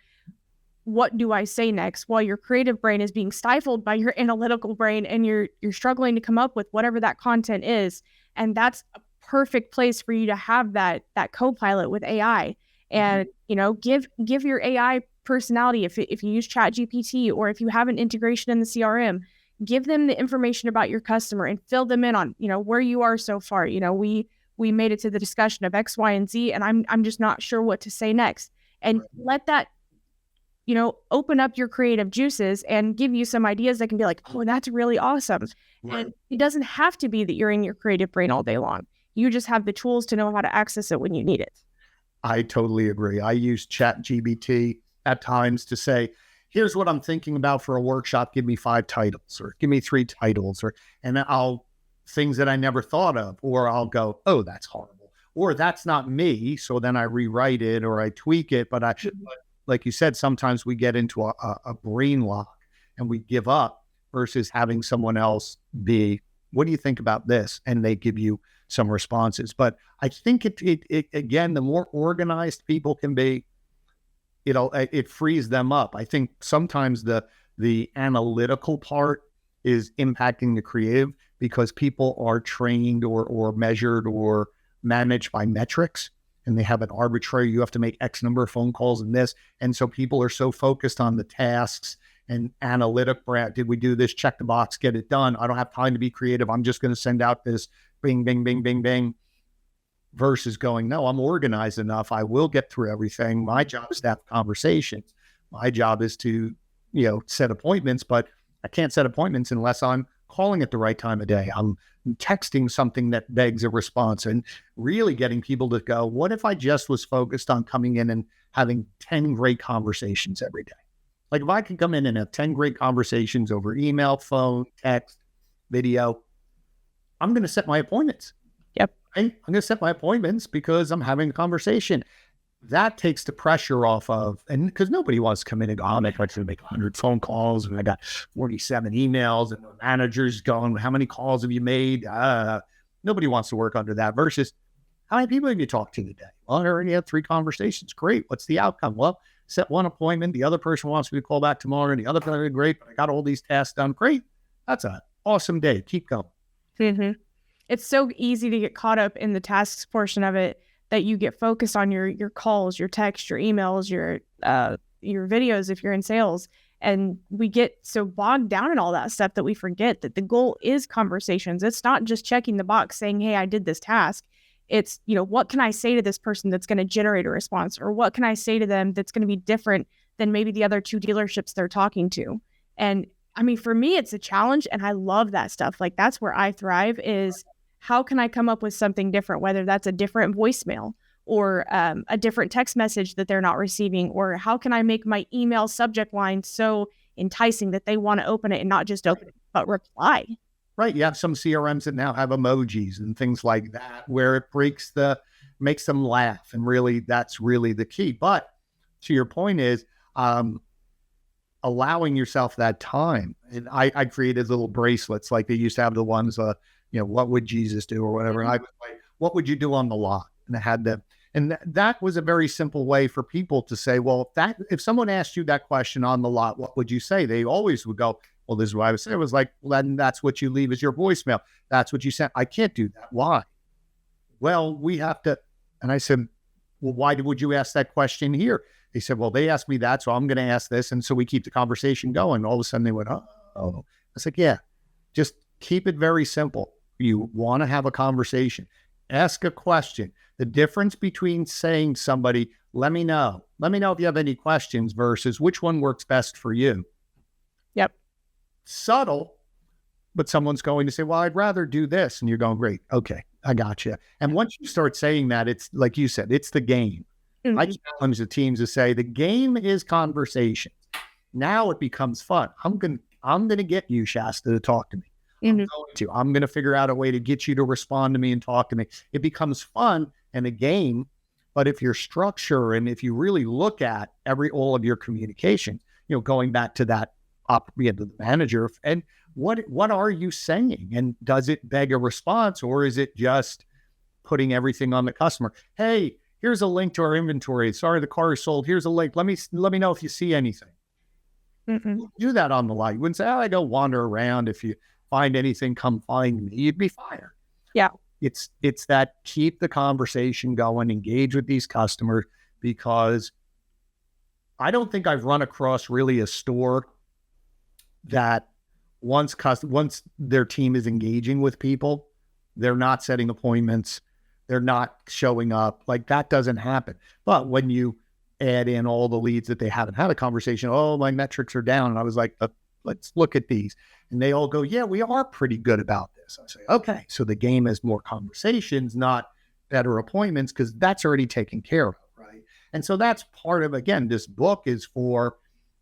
what do I say next? While your creative brain is being stifled by your analytical brain, and you're struggling to come up with whatever that content is. And that's a perfect place for you to have that co-pilot with AI. And, give your AI personality, if you use ChatGPT, or if you have an integration in the CRM, give them the information about your customer and fill them in on, where you are so far. We made it to the discussion of X, Y, and Z, and I'm just not sure what to say next. And let that, open up your creative juices and give you some ideas that can be like, oh, that's really awesome. Right. And it doesn't have to be that you're in your creative brain all day long. You just have the tools to know how to access it when you need it.
I totally agree. I use ChatGPT at times to say, here's what I'm thinking about for a workshop. Give me 5 titles, or give me 3 titles, and I'll things that I never thought of, or I'll go, oh, that's horrible, or that's not me. So then I rewrite it or I tweak it. But like you said, sometimes we get into a brain lock and we give up, versus having someone else be, what do you think about this? And they give you some responses. But I think it again, the more organized people can be, it frees them up. I think sometimes the analytical part is impacting the creative, because people are trained or measured or managed by metrics. and they have an arbitrary, you have to make X number of phone calls and this. And so people are so focused on the tasks and analytic, Brad, did we do this? Check the box, get it done. I don't have time to be creative. I'm just going to send out this bing, bing, bing, bing, bing, versus going, no, I'm organized enough. I will get through everything. My job is to have conversations. My job is to, set appointments, but I can't set appointments unless I'm calling at the right time of day. I'm texting something that begs a response, and really getting people to go, what if I just was focused on coming in and having 10 great conversations every day? Like if I could come in and have 10 great conversations over email, phone, text, video, I'm going to set my appointments.
Yep.
I'm going to set my appointments because I'm having a conversation. That takes the pressure off of, and because nobody wants to come in and go, I'm going to make 100 phone calls and I got 47 emails and the manager's going, how many calls have you made? Nobody wants to work under that versus how many people have you talked to today? Well, I already had 3 conversations. Great. What's the outcome? Well, set one appointment. The other person wants me to call back tomorrow and the other person, great, but I got all these tasks done. Great. That's an awesome day. Keep going.
Mm-hmm. It's so easy to get caught up in the tasks portion of it that you get focused on your calls, your texts, your emails, your videos if you're in sales. And we get so bogged down in all that stuff that we forget that the goal is conversations. It's not just checking the box saying, hey, I did this task. It's, what can I say to this person that's going to generate a response? Or what can I say to them that's going to be different than maybe the other 2 dealerships they're talking to? And I mean, for me, it's a challenge and I love that stuff. Like that's where I thrive is how can I come up with something different, whether that's a different voicemail or a different text message that they're not receiving, or how can I make my email subject line so enticing that they want to open it and not just open it, but reply.
Right. You have some CRMs that now have emojis and things like that, where it makes them laugh. And really, that's really the key. But to your point is, allowing yourself that time. And I created little bracelets like they used to have the ones, what would Jesus do or whatever. And I was like, what would you do on the lot? And I had them. And that was a very simple way for people to say, well, if someone asked you that question on the lot, what would you say? They always would go, well, this is what I would say. It was like, well, then that's what you leave as your voicemail. That's what you sent. I can't do that. Why? Well, we have to. And I said, well, why would you ask that question here? They said, well, they asked me that, so I'm going to ask this. And so we keep the conversation going. All of a sudden they went, oh. I was like, yeah, just keep it very simple. You want to have a conversation. Ask a question. The difference between saying somebody, let me know if you have any questions versus which one works best for you.
Yep. Subtle,
but someone's going to say, well, I'd rather do this. And you're going, great. Okay, I got you. And once you start saying that, it's like you said, it's the game. Mm-hmm. I challenge the teams to say the game is conversation. Now it becomes fun. I'm going to get you, Shasta, to talk to me. Mm-hmm. I'm going to figure out a way to get you to respond to me and talk to me. It becomes fun and a game. But if your structure and if you really look at all of your communication, going back to that the manager, and what are you saying? And does it beg a response, or is it just putting everything on the customer? Hey, here's a link to our inventory. Sorry, the car is sold. Here's a link. Let me know if you see anything. Mm-mm. Do that on the lot. You wouldn't say, I go wander around. If you find anything, come find me. You'd be fired.
Yeah.
It's that keep the conversation going, engage with these customers, because I don't think I've run across really a store that once their team is engaging with people, they're not setting appointments, they're not showing up. Like that doesn't happen. But when you add in all the leads that they haven't had a conversation, oh, my metrics are down. And I was like, let's look at these. And they all go, yeah, we are pretty good about this. I say, okay, so the game is more conversations, not better appointments, because that's already taken care of, right? And so that's part of, again, this book is for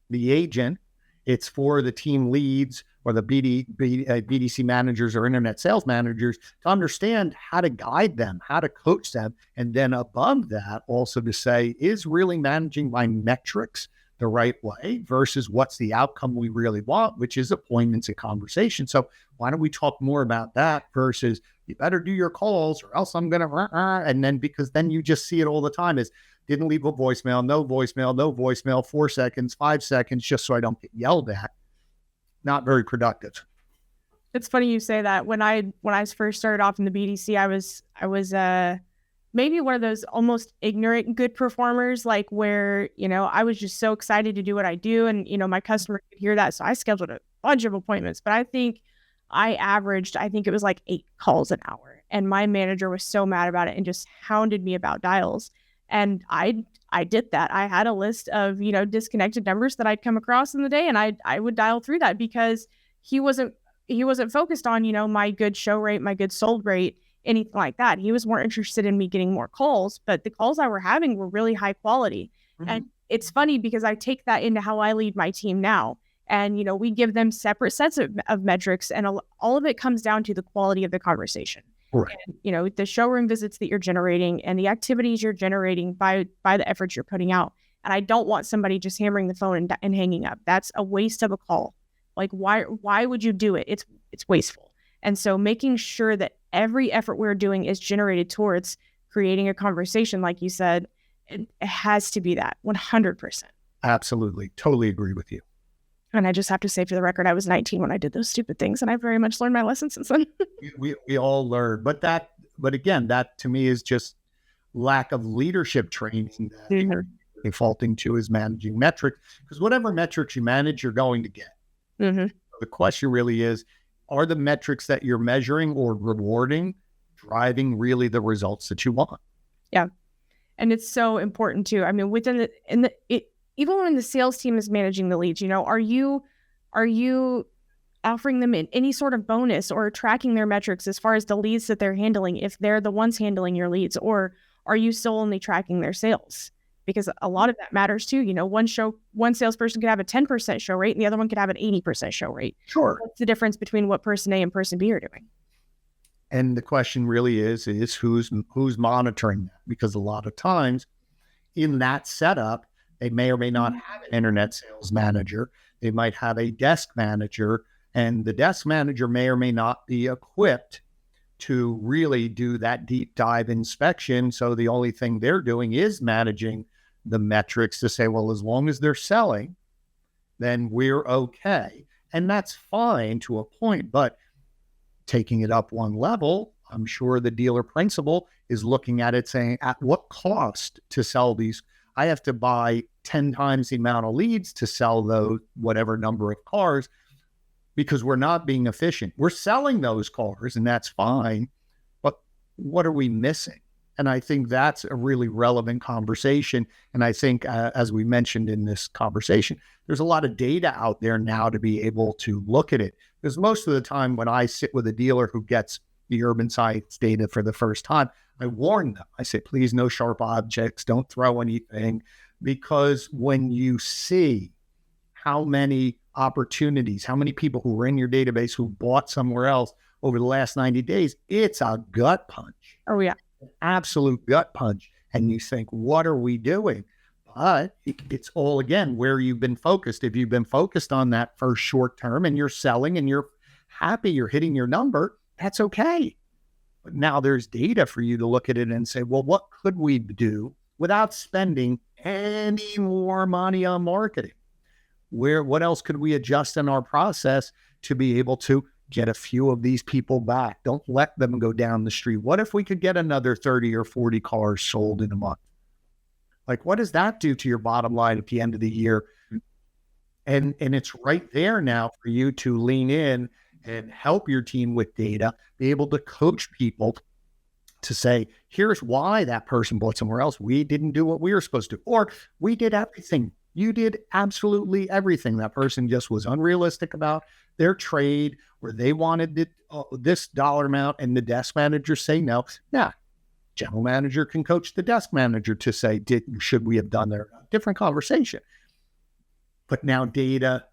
the agent. It's for the team leads or the BDC managers or internet sales managers to understand how to guide them, how to coach them. And then above that, also to say, is really managing my metrics the right way versus what's the outcome we really want, which is appointments and conversation. So why don't we talk more about that versus you better do your calls or else I'm going to, and then because then you just see it all the time is didn't leave a voicemail, no voicemail, 4 seconds, 5 seconds, just so I don't get yelled at. Not very productive.
It's funny you say that. When I first started off in the BDC, I was maybe one of those almost ignorant good performers, like where, I was just so excited to do what I do. And, my customer could hear that. So I scheduled a bunch of appointments, but I think it was like 8 calls an hour. And my manager was so mad about it and just hounded me about dials. And I did that. I had a list of, disconnected numbers that I'd come across in the day, and I would dial through that because he wasn't focused on, my good show rate, my good sold rate, anything like that. He was more interested in me getting more calls, but the calls I were having were really high quality. Mm-hmm. And it's funny because I take that into how I lead my team now. And, we give them separate sets of metrics, and all of it comes down to the quality of the conversation. Right. And, the showroom visits that you're generating and the activities you're generating by the efforts you're putting out. And I don't want somebody just hammering the phone and hanging up. That's a waste of a call. Like, why would you do it? It's wasteful. And so making sure that every effort we're doing is generated towards creating a conversation, like you said, it has to be that 100%.
Absolutely. Totally agree with you.
And I just have to say, for the record, I was 19 when I did those stupid things, and I very much learned my lesson since then.
we all learn, but again, that to me is just lack of leadership training that you're defaulting to is managing metrics, because whatever metrics you manage, you're going to get. Mm-hmm. The question really is, are the metrics that you're measuring or rewarding driving really the results that you want?
Yeah, and it's so important too. I mean, even when the sales team is managing the leads, are you offering them any sort of bonus or tracking their metrics as far as the leads that they're handling, if they're the ones handling your leads, or are you still only tracking their sales? Because a lot of that matters too. One salesperson could have a 10% show rate and the other one could have an 80% show rate.
Sure.
What's the difference between what person A and person B are doing?
And the question really is who's monitoring that? Because a lot of times in that setup, they may or may not have an internet sales manager. They might have a desk manager, and the desk manager may or may not be equipped to really do that deep dive inspection. So the only thing they're doing is managing the metrics to say, well, as long as they're selling, then we're okay. And that's fine to a point, but taking it up one level, I'm sure the dealer principal is looking at it saying, at what cost to sell these? I have to buy 10 times the amount of leads to sell those whatever number of cars because we're not being efficient. We're selling those cars and that's fine, but what are we missing? And I think that's a really relevant conversation. And I think, as we mentioned in this conversation, there's a lot of data out there now to be able to look at it. Because most of the time when I sit with a dealer who gets the Urban Sites data for the first time, I warn them. I say, please, no sharp objects, don't throw anything. Because when you see how many opportunities, how many people who were in your database who bought somewhere else over the last 90 days, it's a gut punch.
Oh, yeah.
An absolute gut punch. And you think, what are we doing? But it's all, again, where you've been focused. If you've been focused on that first short term and you're selling and you're happy, you're hitting your number, that's okay. But now there's data for you to look at it and say, well, what could we do without spending any more money on marketing? What else could we adjust in our process to be able to get a few of these people back? Don't let them go down the street. What if we could get another 30 or 40 cars sold in a month? Like, what does that do to your bottom line at the end of the year? And it's right there now for you to lean in and help your team with data, be able to coach people to say, here's why that person bought somewhere else. We didn't do what we were supposed to, or we did everything. You did absolutely everything. That person just was unrealistic about their trade, or they wanted this dollar amount, and the desk manager say no. Nah, general manager can coach the desk manager to say, should we have done that? Different conversation. But now data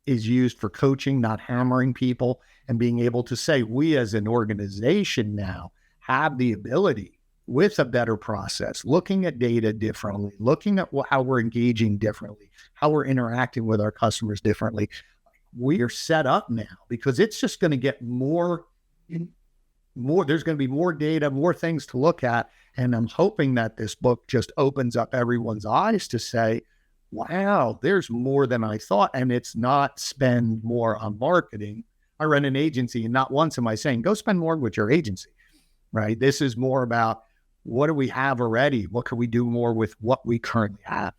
is used for coaching, not hammering people, and being able to say, we as an organization now have the ability, with a better process, looking at data differently, looking at how we're engaging differently, how we're interacting with our customers differently. We're set up now because it's just going to get more, there's going to be more data, more things to look at. And I'm hoping that this book just opens up everyone's eyes to say, wow, there's more than I thought. And it's not spend more on marketing. I run an agency, and not once am I saying, go spend more with your agency, right? This is more about, what do we have already? What can we do more with what we currently have?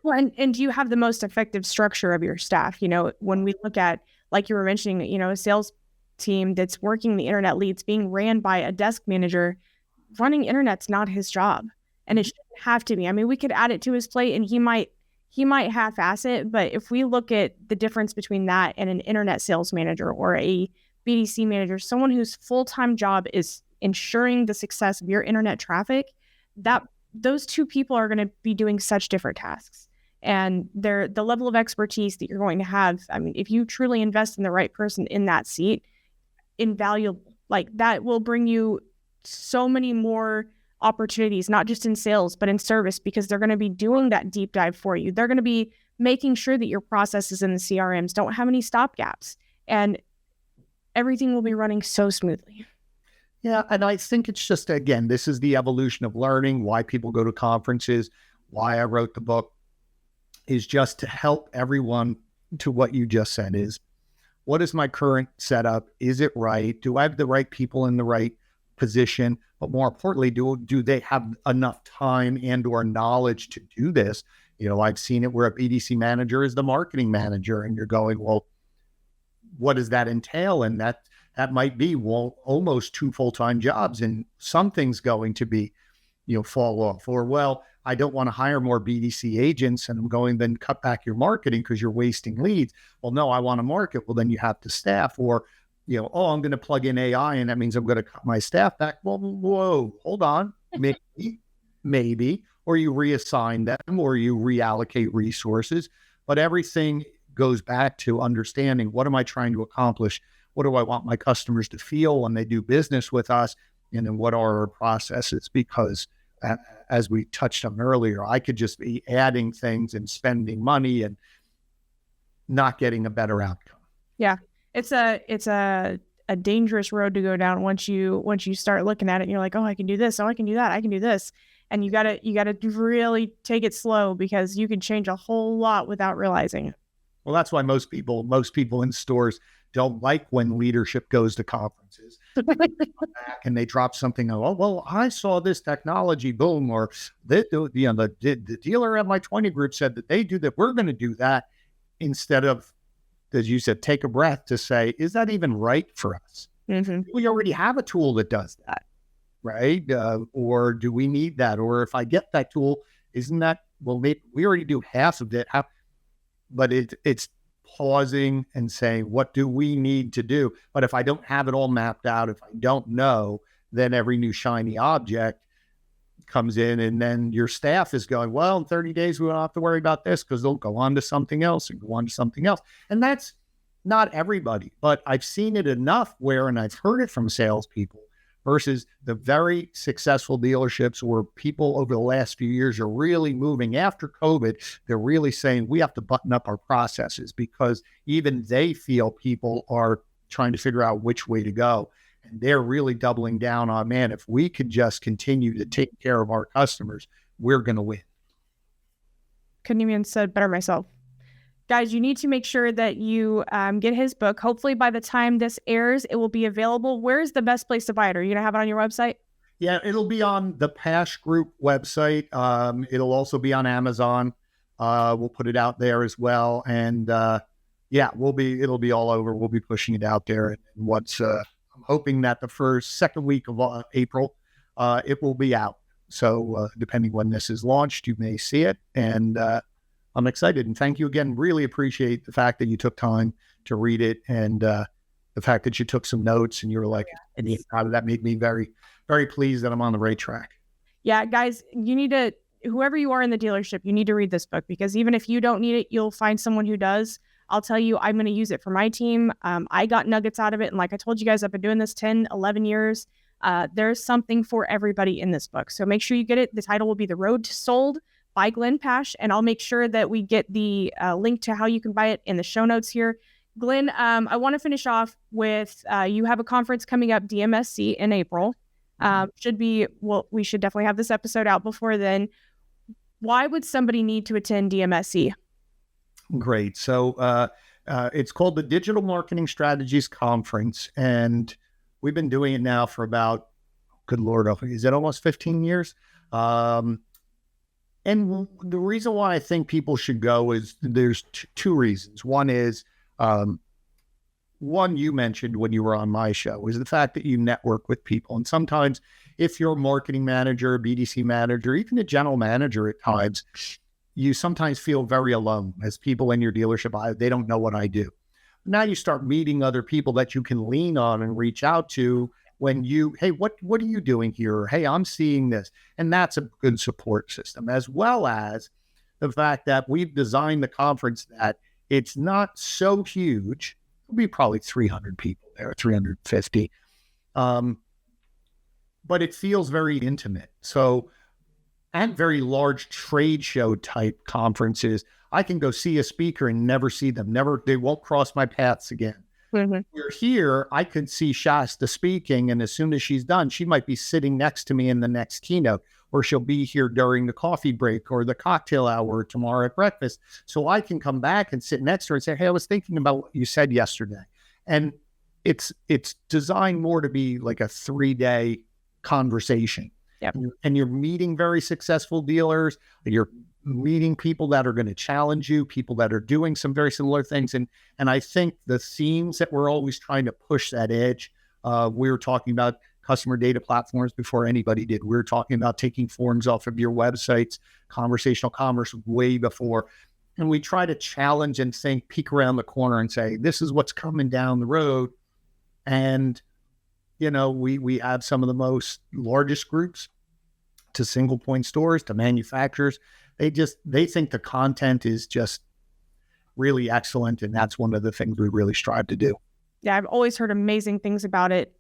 Well, and do you have the most effective structure of your staff? When we look at, like you were mentioning, a sales team that's working the internet leads being ran by a desk manager, running internet's not his job. And it shouldn't have to be. I mean, we could add it to his plate and he might half-ass it. But if we look at the difference between that and an internet sales manager or a BDC manager, someone whose full-time job is ensuring the success of your internet traffic, that those two people are going to be doing such different tasks. And the level of expertise that you're going to have, I mean, if you truly invest in the right person in that seat, invaluable. Like, that will bring you so many more opportunities, not just in sales, but in service, because they're going to be doing that deep dive for you. They're going to be making sure that your processes in the CRMs don't have any stopgaps, and everything will be running so smoothly.
Yeah, and I think it's just, again, this is the evolution of learning, why people go to conferences, why I wrote the book, is just to help everyone to what you just said is, what is my current setup? Is it right? Do I have the right people in the right position? But more importantly, do they have enough time and or knowledge to do this? I've seen it where a BDC manager is the marketing manager, and you're going, well, what does that entail? And that might be, well, almost 2 full-time jobs, and something's going to be, fall off. Or, well, I don't want to hire more BDC agents, and I'm going, then cut back your marketing because you're wasting leads. Well, no, I want to market. Well, then you have to staff. Or, I'm going to plug in AI, and that means I'm going to cut my staff back. Well, whoa, hold on. Maybe, or you reassign them, or you reallocate resources. But everything goes back to understanding, what am I trying to accomplish? What do I want my customers to feel when they do business with us? And then what are our processes? Because as we touched on earlier, I could just be adding things and spending money and not getting a better outcome.
Yeah, it's a dangerous road to go down once you start looking at it and you're like, oh, I can do this, oh, I can do that, I can do this. And you gotta really take it slow, because you can change a whole lot without realizing it.
Well, that's why most people in stores don't like when leadership goes to conferences. And they drop something. Oh, well, I saw this technology, boom, or the dealer at my 20 group said that they do that. We're going to do that, instead of, as you said, take a breath to say, is that even right for us?
Mm-hmm.
We already have a tool that does that, right? Or do we need that? Or if I get that tool, isn't that, well, maybe we already do half of it. But it's pausing and saying, what do we need to do? But if I don't have it all mapped out, if I don't know, then every new shiny object comes in, and then your staff is going, well, in 30 days, we don't have to worry about this, because they'll go on to something else and go on to something else. And that's not everybody, but I've seen it enough where, and I've heard it from salespeople, versus the very successful dealerships where people over the last few years are really moving after COVID. They're really saying, we have to button up our processes, because even they feel people are trying to figure out which way to go. And they're really doubling down on, man, if we could just continue to take care of our customers, we're going to win.
Couldn't even said better myself. Guys, you need to make sure that you get his book. Hopefully by the time this airs, it will be available. Where's the best place to buy it? Are you going to have it on your website?
Yeah, it'll be on the Pasch Group website. It'll also be on Amazon. We'll put it out there as well. And it'll be all over. We'll be pushing it out there. And I'm hoping that the second week of April, it will be out. So depending when this is launched, you may see it. And I'm excited, and thank you again. Really appreciate the fact that you took time to read it, and the fact that you took some notes, and you were like, that made me very, very pleased that I'm on the right track. Yeah,
guys, you need to, whoever you are in the dealership, you need to read this book, because even if you don't need it, you'll find someone who does. I'll tell you, I'm going to use it for my team. I got nuggets out of it. And like I told you guys, I've been doing this 10, 11 years. There's something for everybody in this book. So make sure you get it. The title will be The Road to Sold by Glenn Pasch, and I'll make sure that we get the link to how you can buy it in the show notes here. Glenn, I want to finish off with, you have a conference coming up, DMSC, in April. We should definitely have this episode out before then. Why would somebody need to attend DMSC?
Great. So it's called the Digital Marketing Strategies Conference, and we've been doing it now for about, good Lord, is it almost 15 years? And the reason why I think people should go is there's two reasons. One is, one you mentioned when you were on my show, is the fact that you network with people. And sometimes if you're a marketing manager, a BDC manager, even a general manager at times, you sometimes feel very alone as people in your dealership. They don't know what I do. Now you start meeting other people that you can lean on and reach out to when hey, what are you doing here? Or, hey, I'm seeing this. And that's a good support system, as well as the fact that we've designed the conference that it's not so huge. There'll be probably 300 people there, 350. But it feels very intimate. So at very large trade show type conferences, I can go see a speaker and never see them. They won't cross my paths again. Mm-hmm. We're here, I could see Shasta speaking, and as soon as she's done, she might be sitting next to me in the next keynote, or she'll be here during the coffee break or the cocktail hour tomorrow at breakfast. So I can come back and sit next to her and say, hey, I was thinking about what you said yesterday. And it's designed more to be like a 3-day conversation. Yep. And you're meeting very successful dealers. You're meeting people that are going to challenge you, people that are doing some very similar things. And I think the themes that we're always trying to push that edge, we were talking about customer data platforms before anybody did. We were talking about taking forms off of your websites, conversational commerce way before. And we try to challenge and peek around the corner and say, this is what's coming down the road. And, we have some of the largest groups to single point stores, to manufacturers. They think the content is just really excellent. And that's one of the things we really strive to do.
Yeah, I've always heard amazing things about it.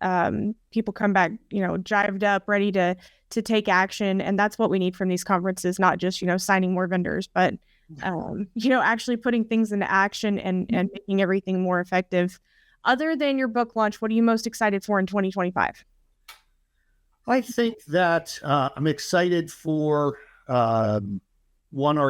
People come back, jived up, ready to take action. And that's what we need from these conferences, not just, signing more vendors, but, actually putting things into action and making everything more effective. Other than your book launch, what are you most excited for in 2025?
I think that I'm excited for, our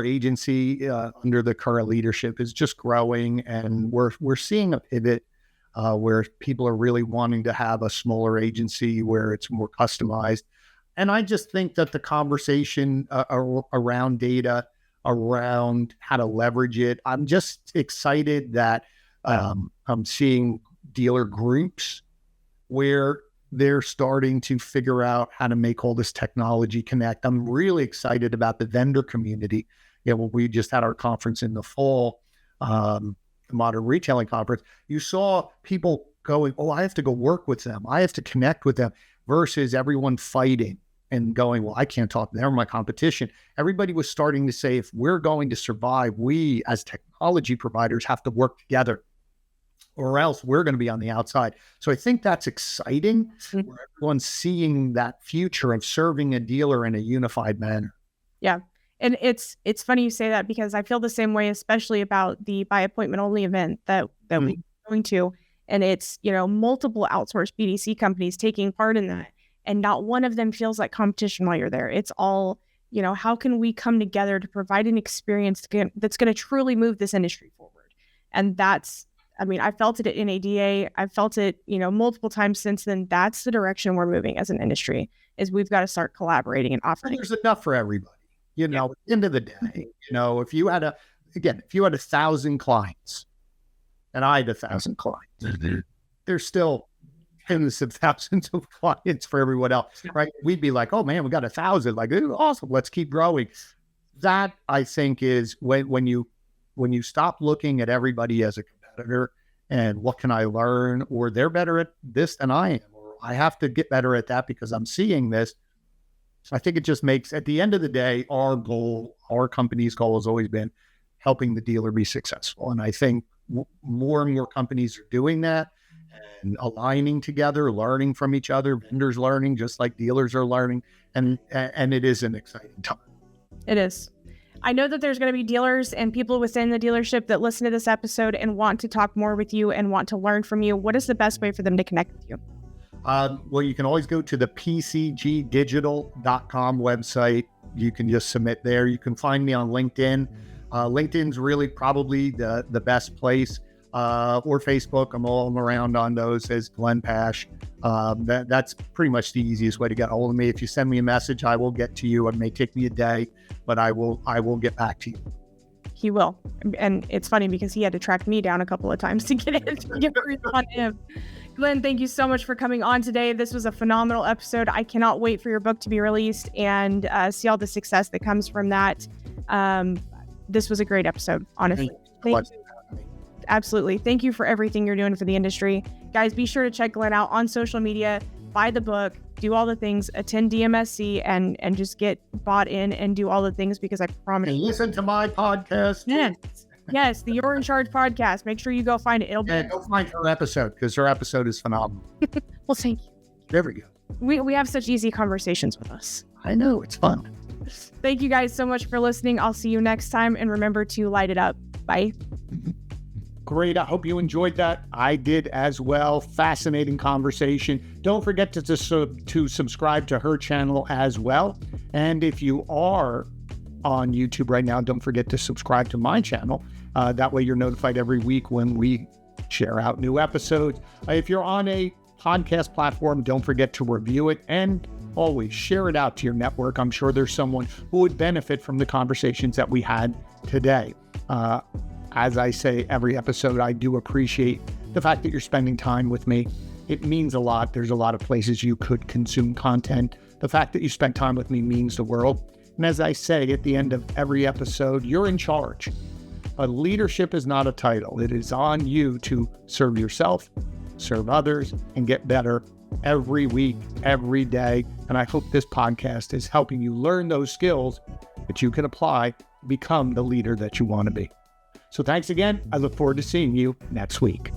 agency under the current leadership is just growing, and we're seeing a pivot where people are really wanting to have a smaller agency where it's more customized. And I just think that the conversation around data, around how to leverage it, I'm just excited that I'm seeing dealer groups where they're starting to figure out how to make all this technology connect. I'm really excited about the vendor community. We just had our conference in the fall, the Modern Retailing Conference. You saw people going, oh, I have to go work with them. I have to connect with them, versus everyone fighting and going, well, I can't talk. They're my competition. Everybody was starting to say, if we're going to survive, we as technology providers have to work together, or else we're going to be on the outside. So I think that's exciting, where everyone's seeing that future of serving a dealer in a unified manner.
Yeah. And it's funny you say that, because I feel the same way, especially about the by appointment only event that we're going to. And it's, multiple outsourced BDC companies taking part in that. And not one of them feels like competition while you're there. It's all, how can we come together to provide an experience that's going to truly move this industry forward? And I felt it at NADA. I've felt it, multiple times since then. That's the direction we're moving as an industry, is we've got to start collaborating and offering.
There's enough for everybody. At the end of the day, if you had 1,000 clients and I had 1,000 clients, there's still tens of thousands of clients for everyone else, right? We'd be like, oh man, we got 1,000. Like, awesome. Let's keep growing. That, I think, is when you stop looking at everybody as a competitor and what can I learn, or they're better at this than I am, or I have to get better at that because I'm seeing this. I think it just makes, at the end of the day, our company's goal has always been helping the dealer be successful. And I think more and more companies are doing that and aligning together, learning from each other, vendors learning, just like dealers are learning. And it is an exciting time.
It is. I know that there's going to be dealers and people within the dealership that listen to this episode and want to talk more with you and want to learn from you. What is the best way for them to connect with you?
Well, you can always go to the pcgdigital.com website. You can just submit there. You can find me on LinkedIn. LinkedIn's really probably the best place. or Facebook. I'm all around on those as Glenn Pasch. That's pretty much the easiest way to get a hold of me. If you send me a message, I will get to you. It may take me a day, but I will get back to you.
He will. And it's funny because he had to track me down a couple of times to get on him. Glenn, thank you so much for coming on today. This was a phenomenal episode. I cannot wait for your book to be released and see all the success that comes from that. This was a great episode, honestly. Thank you. Absolutely. Thank you for everything you're doing for the industry. Guys, be sure to check Glenn out on social media, buy the book, do all the things, attend DMSC, and just get bought in and do all the things, because I promise.
And listen to my podcast.
Yes, the You're in Charge podcast. Make sure you go find it.
Go find her episode, because her episode is phenomenal.
Well, thank you.
There we go.
We have such easy conversations with us.
I know, it's fun.
Thank you guys so much for listening. I'll see you next time, and remember to light it up. Bye.
Great. I hope you enjoyed that. I did as well. Fascinating conversation. Don't forget to subscribe to her channel as well. And if you are on YouTube right now, don't forget to subscribe to my channel. That way you're notified every week when we share out new episodes. If you're on a podcast platform, don't forget to review it and always share it out to your network. I'm sure there's someone who would benefit from the conversations that we had today. As I say every episode, I do appreciate the fact that you're spending time with me. It means a lot. There's a lot of places you could consume content. The fact that you spent time with me means the world. And as I say at the end of every episode, you're in charge. But leadership is not a title. It is on you to serve yourself, serve others, and get better every week, every day. And I hope this podcast is helping you learn those skills that you can apply to become the leader that you want to be. So thanks again. I look forward to seeing you next week.